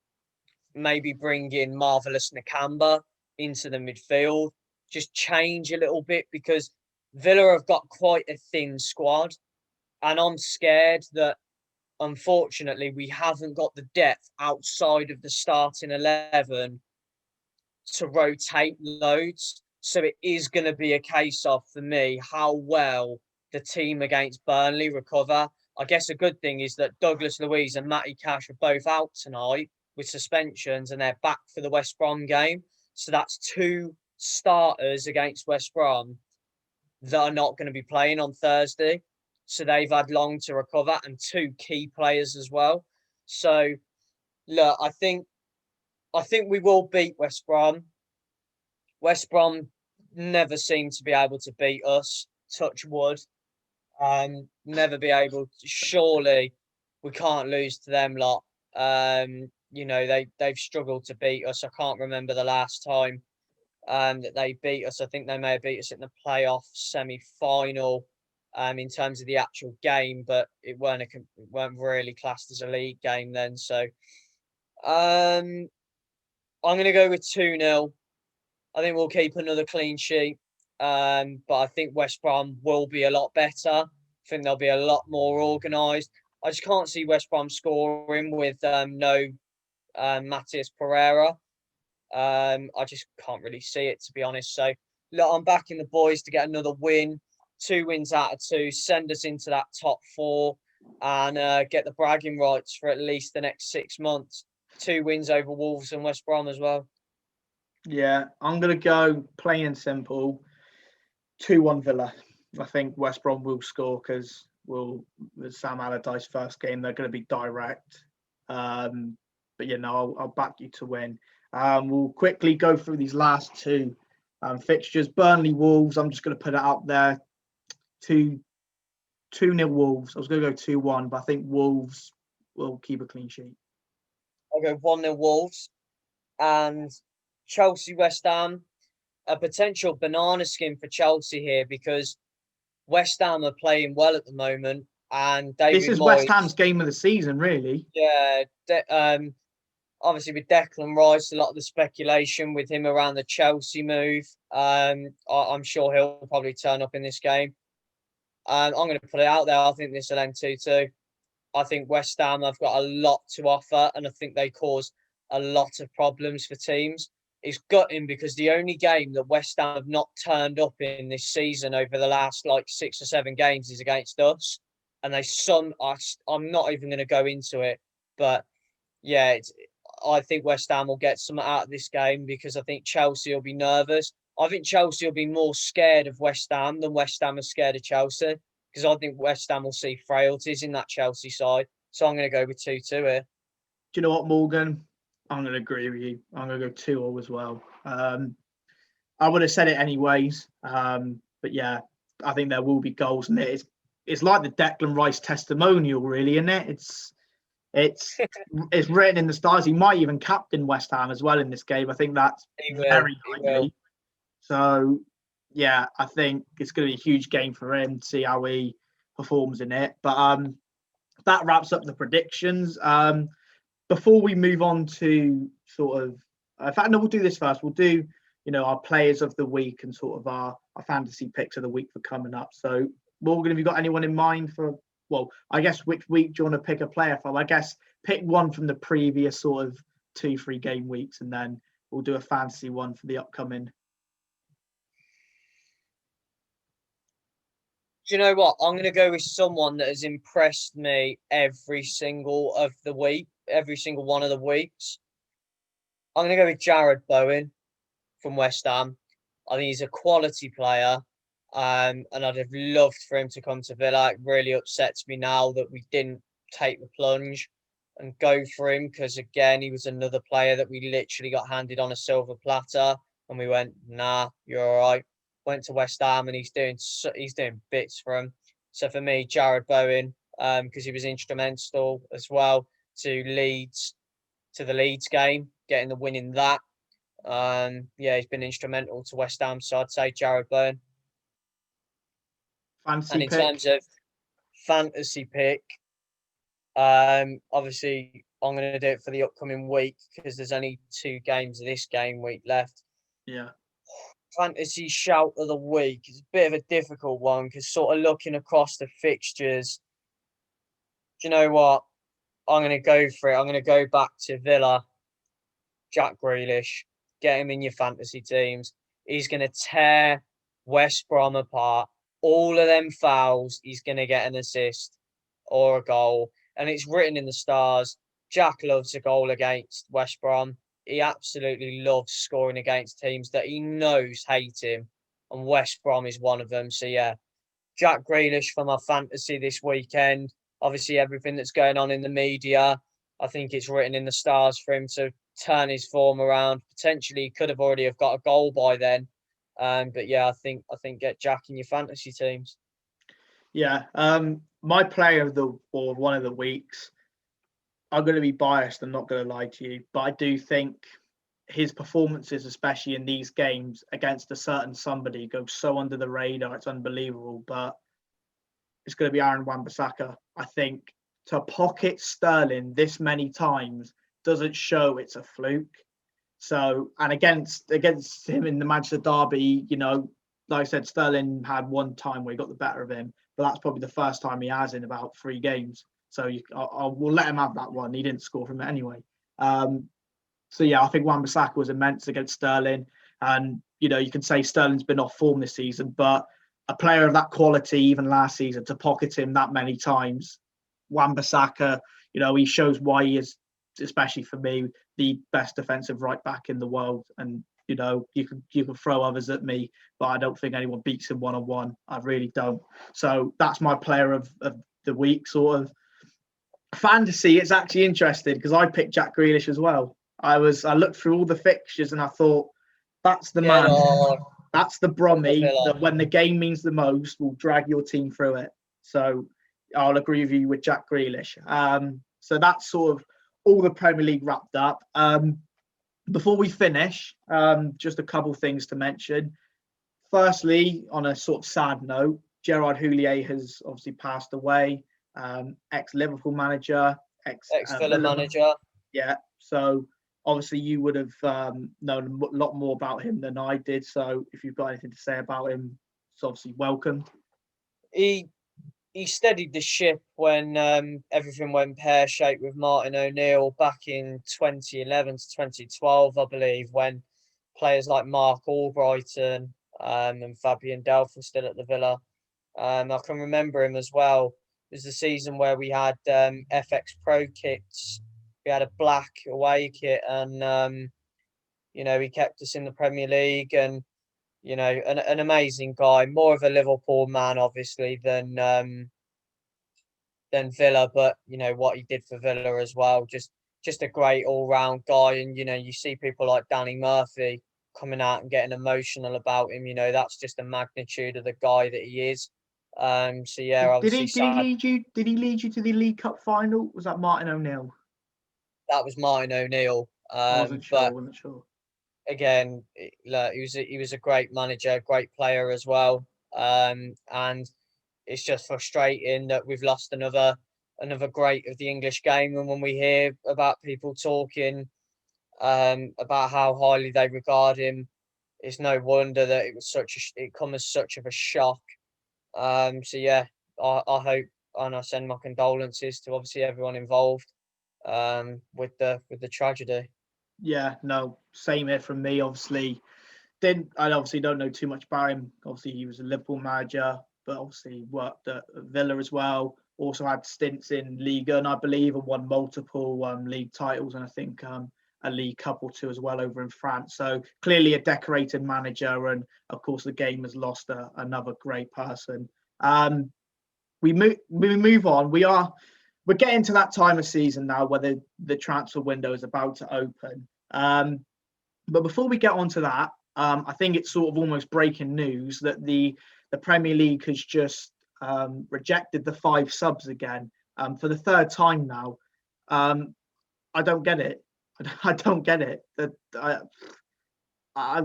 Speaker 2: Marvelous Nakamba into the midfield. Just change a little bit because Villa have got quite a thin squad. And I'm scared that, unfortunately, we haven't got the depth outside of the starting 11 to rotate loads. So it is going to be a case of, for me, how well the team against Burnley recover. I guess a good thing is that Douglas Luiz and Matty Cash are both out tonight with suspensions and they're back for the West Brom game. So that's 2 starters against West Brom that are not going to be playing on Thursday. So they've had long to recover and 2 key players as well. So look, I think we will beat West Brom. West Brom never seem to be able to beat us, touch wood. Never be able to, surely we can't lose to them lot. They've struggled to beat us. I can't remember the last time that they beat us. I think they may have beat us in the playoff semi-final in terms of the actual game, but it weren't really classed as a league game then. So I'm going to go with 2-0. I think we'll keep another clean sheet. But I think West Brom will be a lot better. I think they'll be a lot more organised. I just can't see West Brom scoring with no Matías Pereira. I just can't really see it, to be honest. So, look, I'm backing the boys to get another win. 2 wins out of 2, send us into that top 4 and get the bragging rights for at least the next 6 months. 2 wins over Wolves and West Brom as well.
Speaker 1: Yeah, I'm going to go plain and simple 2-1 Villa. I think West Brom will score because with Sam Allardyce first game, they're going to be direct. But I'll back you to win. We'll quickly go through these last 2 fixtures. Burnley Wolves, I'm just going to put it out there. 2-0 Wolves. I was going to go 2-1, but I think Wolves will keep a clean sheet.
Speaker 2: I'll go 1-0 Wolves. And Chelsea West Ham, a potential banana skin for Chelsea here because West Ham are playing well at the moment. And David
Speaker 1: this is
Speaker 2: Moyes,
Speaker 1: West Ham's game of the season, really.
Speaker 2: Yeah. Obviously, with Declan Rice, a lot of the speculation with him around the Chelsea move. I'm sure he'll probably turn up in this game. I'm going to put it out there. I think this will end 2-2. I think West Ham have got a lot to offer, and I think they cause a lot of problems for teams. It's gutting because the only game that West Ham have not turned up in this season over the last 6 or 7 games is against us. And I'm not even going to go into it, but yeah, I think West Ham will get something out of this game because I think Chelsea will be nervous. I think Chelsea will be more scared of West Ham than West Ham are scared of Chelsea because I think West Ham will see frailties in that Chelsea side. So I'm going to go with 2-2 here.
Speaker 1: Do you know what, Morgan? I'm going to agree with you. I'm going to go 2-0 as well. I would have said it anyways. But yeah, I think there will be goals, and it's like the Declan Rice testimonial, really, isn't it? It's it's written in the stars. He might even captain West Ham as well in this game. I think that's
Speaker 2: He will.
Speaker 1: very
Speaker 2: He
Speaker 1: likely.
Speaker 2: will.
Speaker 1: So yeah, I think it's going to be a huge game for him to see how he performs in it. But that wraps up the predictions. Before we move on to sort of, in fact, no, we'll do this first. We'll do, our players of the week and sort of our fantasy picks of the week for coming up. So, Morgan, have you got anyone in mind for? Well, I guess which week do you want to pick a player from? I guess pick one from the previous sort of 2-3 game weeks, and then we'll do a fantasy one for the upcoming.
Speaker 2: Do you know what? I'm going to go with someone that has impressed me every single one of the weeks. I'm going to go with Jarrod Bowen from West Ham. I think he's a quality player, and I'd have loved for him to come to Villa. It really upsets me now that we didn't take the plunge and go for him, because again, he was another player that we literally got handed on a silver platter, and we went, nah, you're all right. Went to West Ham, and he's doing bits for him. So for me, Jarrod Bowen, because he was instrumental as well to the Leeds game, getting the win in that. Yeah, he's been instrumental to West Ham, so I'd say Jarrod Bowen.
Speaker 1: Fantasy pick?
Speaker 2: Terms of fantasy pick, obviously I'm going to do it for the upcoming week because there's only 2 games of this game week left.
Speaker 1: Yeah.
Speaker 2: Fantasy shout of the week is a bit of a difficult one because sort of looking across the fixtures, do you know what? I'm going to go for it. I'm going to go back to Villa. Jack Grealish, get him in your fantasy teams. He's going to tear West Brom apart. All of them fouls, he's going to get an assist or a goal. And it's written in the stars. Jack loves a goal against West Brom. He absolutely loves scoring against teams that he knows hate him. And West Brom is one of them. So, yeah, Jack Grealish for my fantasy this weekend. Obviously, everything that's going on in the media, I think it's written in the stars for him to turn his form around. Potentially, he could have already have got a goal by then. But yeah, I think get Jack in your fantasy teams.
Speaker 1: Yeah, my player of one of the weeks, I'm going to be biased. I'm not going to lie to you, but I do think his performances, especially in these games against a certain somebody, go so under the radar. It's unbelievable. But it's going to be Aaron Wan-Bissaka. I think to pocket Sterling this many times doesn't show it's a fluke. So, and against him in the Manchester derby, like I said, Sterling had one time where he got the better of him, but that's probably the first time he has in about 3 games. So we'll let him have that one. He didn't score from it anyway. So yeah, I think Wan-Bissaka was immense against Sterling, and you can say Sterling's been off form this season, but a player of that quality, even last season, to pocket him that many times, Wan-Bissaka, he shows why he is, especially for me, the best defensive right back in the world. And you can throw others at me, but I don't think anyone beats him one-on-one. I really don't. So that's my player of the week. Sort of fantasy, it's actually interesting because I picked Jack Grealish as well. I looked through all the fixtures and I thought, that's the man. That's the Brummy that when the game means the most will drag your team through it. So I'll agree with you with Jack Grealish. So that's sort of all the Premier League wrapped up. Before we finish, just a couple things to mention. Firstly, on a sort of sad note, Gerard Houllier has obviously passed away. Ex-Liverpool manager,
Speaker 2: ex-Villa manager.
Speaker 1: Yeah, so obviously you would have known a lot more about him than I did. So if you've got anything to say about him, it's obviously welcome.
Speaker 2: He steadied the ship when everything went pear-shaped with Martin O'Neill back in 2011 to 2012, I believe, when players like Mark Albrighton and Fabian Delph were still at the Villa. I can remember him as well. It was the season where we had FX Pro kits. We had a black away kit, and he kept us in the Premier League. And an amazing guy, more of a Liverpool man, obviously, than Villa, but what he did for Villa as well, just a great all-round guy. And you see people like Danny Murphy, coming out and getting emotional about him. That's just the magnitude of the guy that he is. So yeah, obviously
Speaker 1: Did he
Speaker 2: sad.
Speaker 1: lead you? Did he lead you to the League Cup final? Was that Martin O'Neill?
Speaker 2: That was Martin O'Neill.
Speaker 1: I wasn't sure. I
Speaker 2: But
Speaker 1: wasn't sure.
Speaker 2: again, look, he was a great manager, great player as well. And it's just frustrating that we've lost another great of the English game. And when we hear about people talking about how highly they regard him, it's no wonder that it come as such of a shock. So yeah, I hope, and I send my condolences to obviously everyone involved with the tragedy.
Speaker 1: Yeah, no, same here from me. I obviously don't know too much about him. Obviously, he was a Liverpool manager, but obviously worked at Villa as well. Also had stints in Liga, and I believe, and won multiple league titles, and I think a League Cup or two as well over in France. So clearly a decorated manager, and of course the game has lost another great person. We move on. We're getting to that time of season now where the transfer window is about to open. But before we get on to that, I think it's sort of almost breaking news that the Premier League has just rejected the 5 subs again for the 3rd time now. I don't get it. I don't get it. I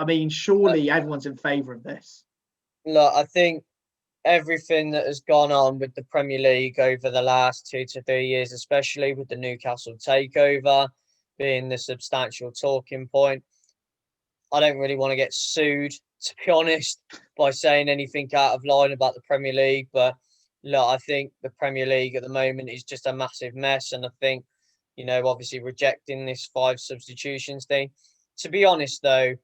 Speaker 1: mean, surely everyone's in favour of this.
Speaker 2: Look, I think everything that has gone on with the Premier League over the last 2 to 3 years, especially with the Newcastle takeover being the substantial talking point. I don't really want to get sued, to be honest, by saying anything out of line about the Premier League. But look, I think the Premier League at the moment is just a massive mess. And I think, obviously rejecting this 5 substitutions thing. To be honest, though,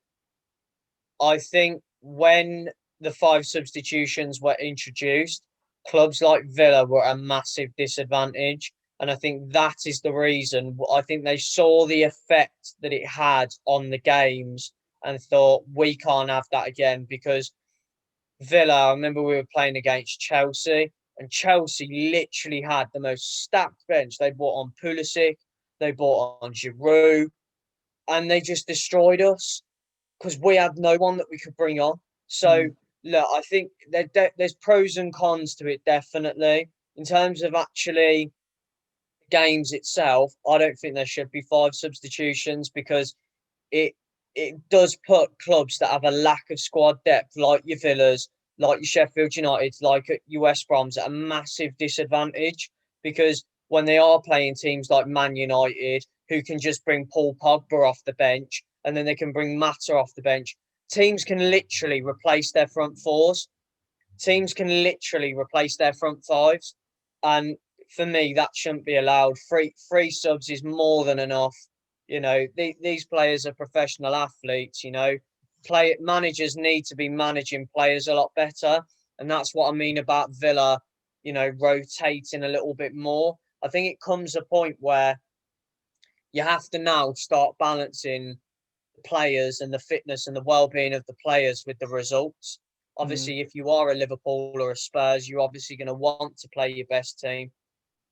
Speaker 2: I think when the 5 substitutions were introduced, clubs like Villa were at a massive disadvantage. And I think that is the reason. I think they saw the effect that it had on the games and thought, we can't have that again. Because Villa, I remember we were playing against Chelsea, and Chelsea literally had the most stacked bench. They brought on Pulisic, they brought on Giroud, and they just destroyed us because we had no one that we could bring on. So, look, I think there's pros and cons to it, definitely. In terms of actually games itself, I don't think there should be 5 substitutions because it does put clubs that have a lack of squad depth, like your Villas, like your Sheffield United, like your West Broms, at a massive disadvantage because when they are playing teams like Man United, who can just bring Paul Pogba off the bench and then they can bring Mata off the bench, teams can literally replace their front 4s. Teams can literally replace their front 5s. And for me, that shouldn't be allowed. Three subs is more than enough. These players are professional athletes. Managers need to be managing players a lot better, and that's what I mean about Villa. Rotating a little bit more. I think it comes a point where you have to now start balancing the players and the fitness and the well-being of the players with the results. Obviously, if you are a Liverpool or a Spurs, you're obviously going to want to play your best team.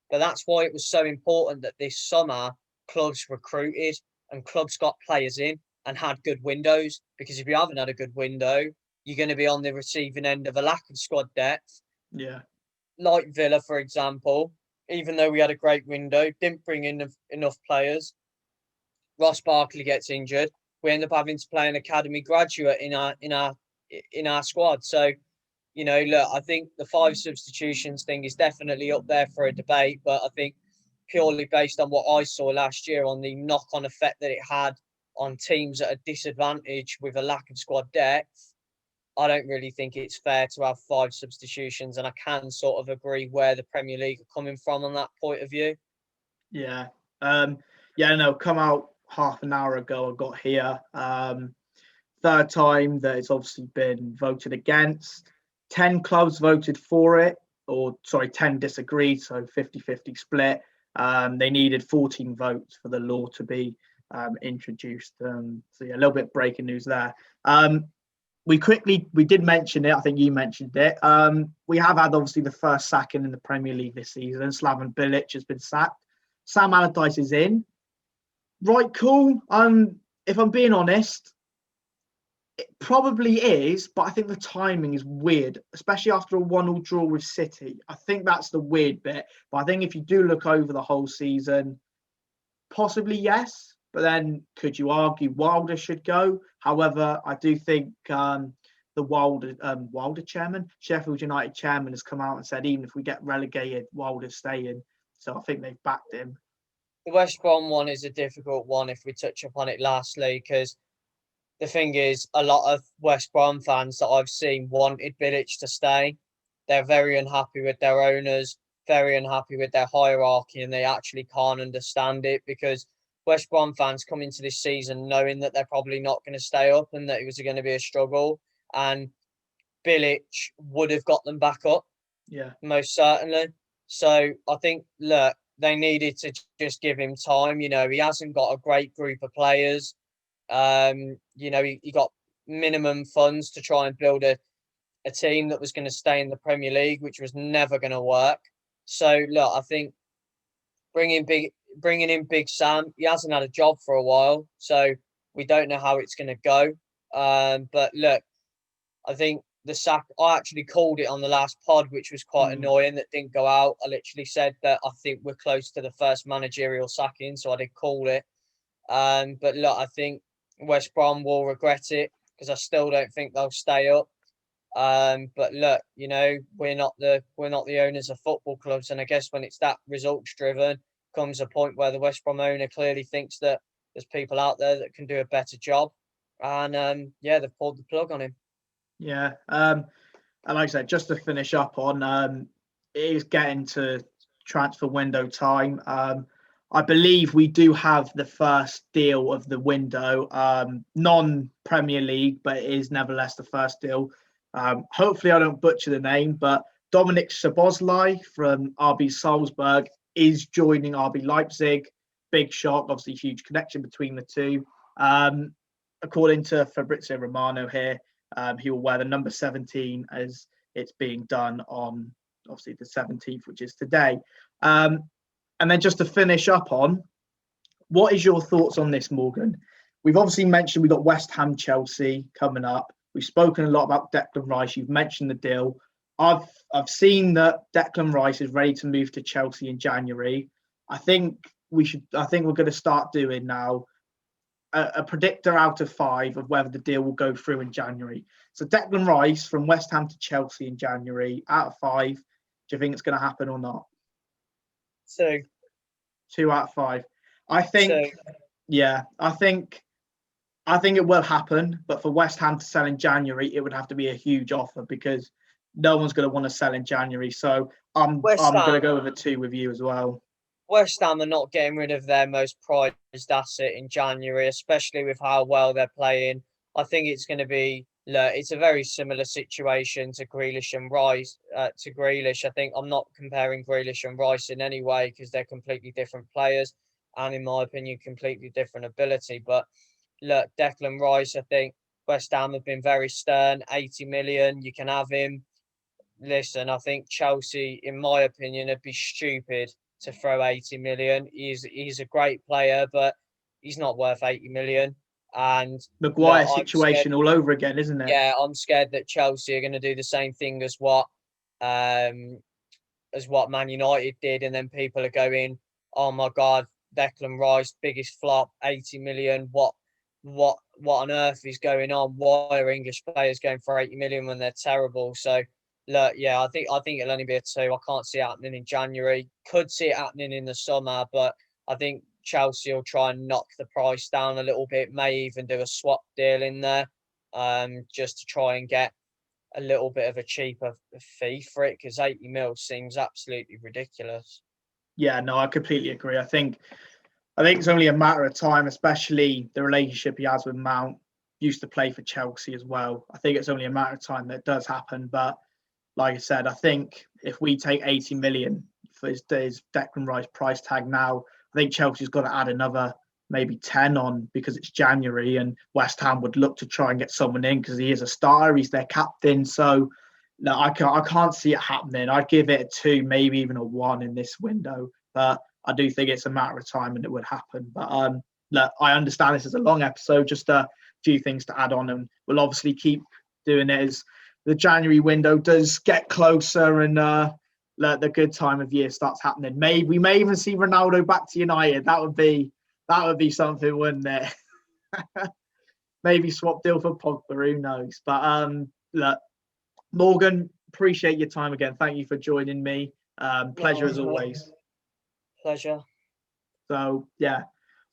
Speaker 2: But that's why it was so important that this summer clubs recruited and clubs got players in and had good windows. Because if you haven't had a good window, you're going to be on the receiving end of a lack of squad depth.
Speaker 1: Yeah.
Speaker 2: Like Villa, for example, even though we had a great window, didn't bring in enough players. Ross Barkley gets injured. We end up having to play an academy graduate in our squad. So, look, I think the 5 substitutions thing is definitely up there for a debate, but I think purely based on what I saw last year on the knock-on effect that it had on teams at a disadvantage with a lack of squad depth, I don't really think it's fair to have 5 substitutions, and I can sort of agree where the Premier League are coming from on that point of view.
Speaker 1: Yeah. No, come out half an hour ago, I got here. 3rd time that it's obviously been voted against. 10 clubs voted for it, 10 disagreed, so 50-50 split. They needed 14 votes for the law to be introduced. So yeah, a little bit breaking news there. We did mention it. I think you mentioned it. We have had obviously the first sacking in the Premier League this season. Slaven Bilic has been sacked. Sam Allardyce is in. Right, cool. if I'm being honest, it probably is, but I think the timing is weird, especially after a 1-1 draw with City. I think that's the weird bit. But I think if you do look over the whole season, possibly yes. But then could you argue Wilder should go? However, I do think the Wilder chairman, Sheffield United chairman, has come out and said even if we get relegated, Wilder's staying. So I think they've backed him.
Speaker 2: The West Brom one is a difficult one if we touch upon it lastly, because the thing is, a lot of West Brom fans that I've seen wanted Bilic to stay. They're very unhappy with their owners, very unhappy with their hierarchy, and they actually can't understand it because West Brom fans come into this season knowing that they're probably not going to stay up and that it was going to be a struggle. And Bilic would have got them back up.
Speaker 1: Yeah.
Speaker 2: Most certainly. So I think, look, they needed to just give him time. You know, he hasn't got a great group of players. You know, he got minimum funds to try and build a team that was going to stay in the Premier League, which was never going to work. So, look, I think bringing in Big Sam, he hasn't had a job for a while, so we don't know how it's going to go. But look, I think the sack, I actually called it on the last pod, which was quite annoying that didn't go out. I literally said that I think we're close to the first managerial sacking, so I did call it. But look, I think West Brom will regret it because I still don't think they'll stay up. But look, you know, we're not the owners of football clubs, and I guess when it's that results driven, comes a point where the West Brom owner clearly thinks that there's people out there that can do a better job, and yeah, they've pulled the plug on him.
Speaker 1: Yeah, and like I said, just to finish up on, it is getting to transfer window time. I believe we do have the first deal of the window, non-Premier League, but it is nevertheless the first deal. Hopefully I don't butcher the name, but Dominik Szoboszlai from RB Salzburg is joining RB Leipzig. Big shock, obviously huge connection between the two. According to Fabrizio Romano here, he will wear the number 17 as it's being done on obviously the 17th, which is today. And then just to finish up on, what is your thoughts on this, Morgan? We've obviously mentioned we've got West Ham, Chelsea coming up. We've spoken a lot about Declan Rice. You've mentioned the deal. I've seen that Declan Rice is ready to move to Chelsea in January. I think we're going to start doing now a predictor out of 5 of whether the deal will go through in January. So Declan Rice from West Ham to Chelsea in January, out of 5, do you think it's going to happen or not?
Speaker 2: 2.
Speaker 1: 2 out of 5. I think, 2. Yeah, I think it will happen, but for West Ham to sell in January, it would have to be a huge offer because no one's going to want to sell in January. So I'm going to go with a 2 with you as well.
Speaker 2: West Ham are not getting rid of their most prized asset in January, especially with how well they're playing. I think it's going to be, look, it's a very similar situation to Grealish and Rice. I think I'm not comparing Grealish and Rice in any way because they're completely different players and, in my opinion, completely different ability. But look, Declan Rice, I think West Ham have been very stern. 80 million, you can have him. Listen, I think Chelsea, in my opinion, would be stupid to throw 80 million. He's a great player, but he's not worth 80 million. And
Speaker 1: Maguire situation all over again, isn't it?
Speaker 2: Yeah, I'm scared that Chelsea are going to do the same thing as what Man United did, and then people are going, "Oh my God, Declan Rice, biggest flop, 80 million. What on earth is going on? Why are English players going for 80 million when they're terrible?" So, look, yeah, I think it'll only be a 2. I can't see it happening in January. Could see it happening in the summer, but I think Chelsea will try and knock the price down a little bit. May even do a swap deal in there, just to try and get a little bit of a cheaper fee for it because 80 mil seems absolutely ridiculous.
Speaker 1: Yeah, no, I completely agree. I think it's only a matter of time, especially the relationship he has with Mount. Used to play for Chelsea as well. I think it's only a matter of time that it does happen. But like I said, I think if we take 80 million for his Declan Rice price tag now, I think Chelsea's got to add another maybe 10 on because it's January and West Ham would look to try and get someone in because he is a starter. He's their captain. So no, I can't see it happening. I'd give it a 2, maybe even a 1 in this window. But I do think it's a matter of time and it would happen. But look, I understand this is a long episode, just a few things to add on, and we'll obviously keep doing it as the January window does get closer and the good time of year starts happening. We may even see Ronaldo back to United. That would be something, wouldn't it? Maybe swap deal for Pogba, who knows? But look, Morgan, appreciate your time again. Thank you for joining me. Pleasure as always.
Speaker 3: Pleasure.
Speaker 1: So yeah,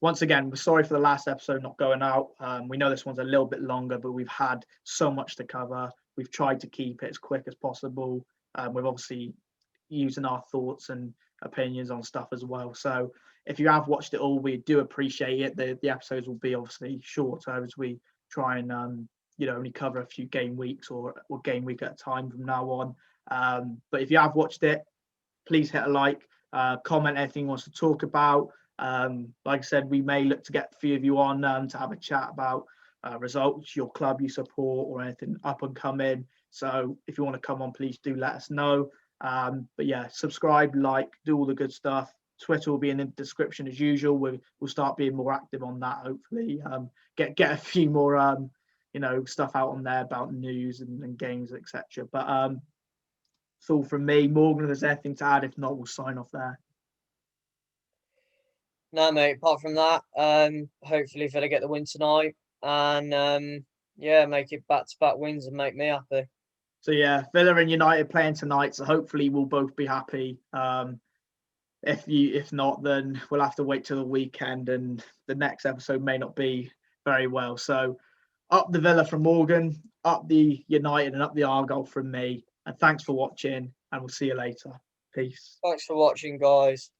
Speaker 1: once again, we're sorry for the last episode not going out. We know this one's a little bit longer, but we've had so much to cover. We've tried to keep it as quick as possible. We've obviously using our thoughts and opinions on stuff as well. So if you have watched it all, we do appreciate it. The episodes will be obviously shorter as we try and only cover a few game weeks or game week at a time from now on. But if you have watched it, please hit a like, comment anything you want to talk about. Like I said, we may look to get a few of you on to have a chat about results, your club you support, or anything up and coming. So if you want to come on, please do let us know. But yeah, subscribe, like, do all the good stuff. Twitter will be in the description as usual. We'll start being more active on that, hopefully. Get a few more stuff out on there about news and games, etc. But it's all from me. Morgan, if there's anything to add, if not, we'll sign off there.
Speaker 3: No, mate, apart from that, hopefully Villa get the win tonight and make it back-to-back wins and make me happy.
Speaker 1: So yeah, Villa and United playing tonight, so hopefully we'll both be happy. If not, then we'll have to wait till the weekend, and the next episode may not be very well. So up the Villa from Morgan, up the United, and up the Argyle from me. And thanks for watching, and we'll see you later. Peace.
Speaker 3: Thanks for watching, guys.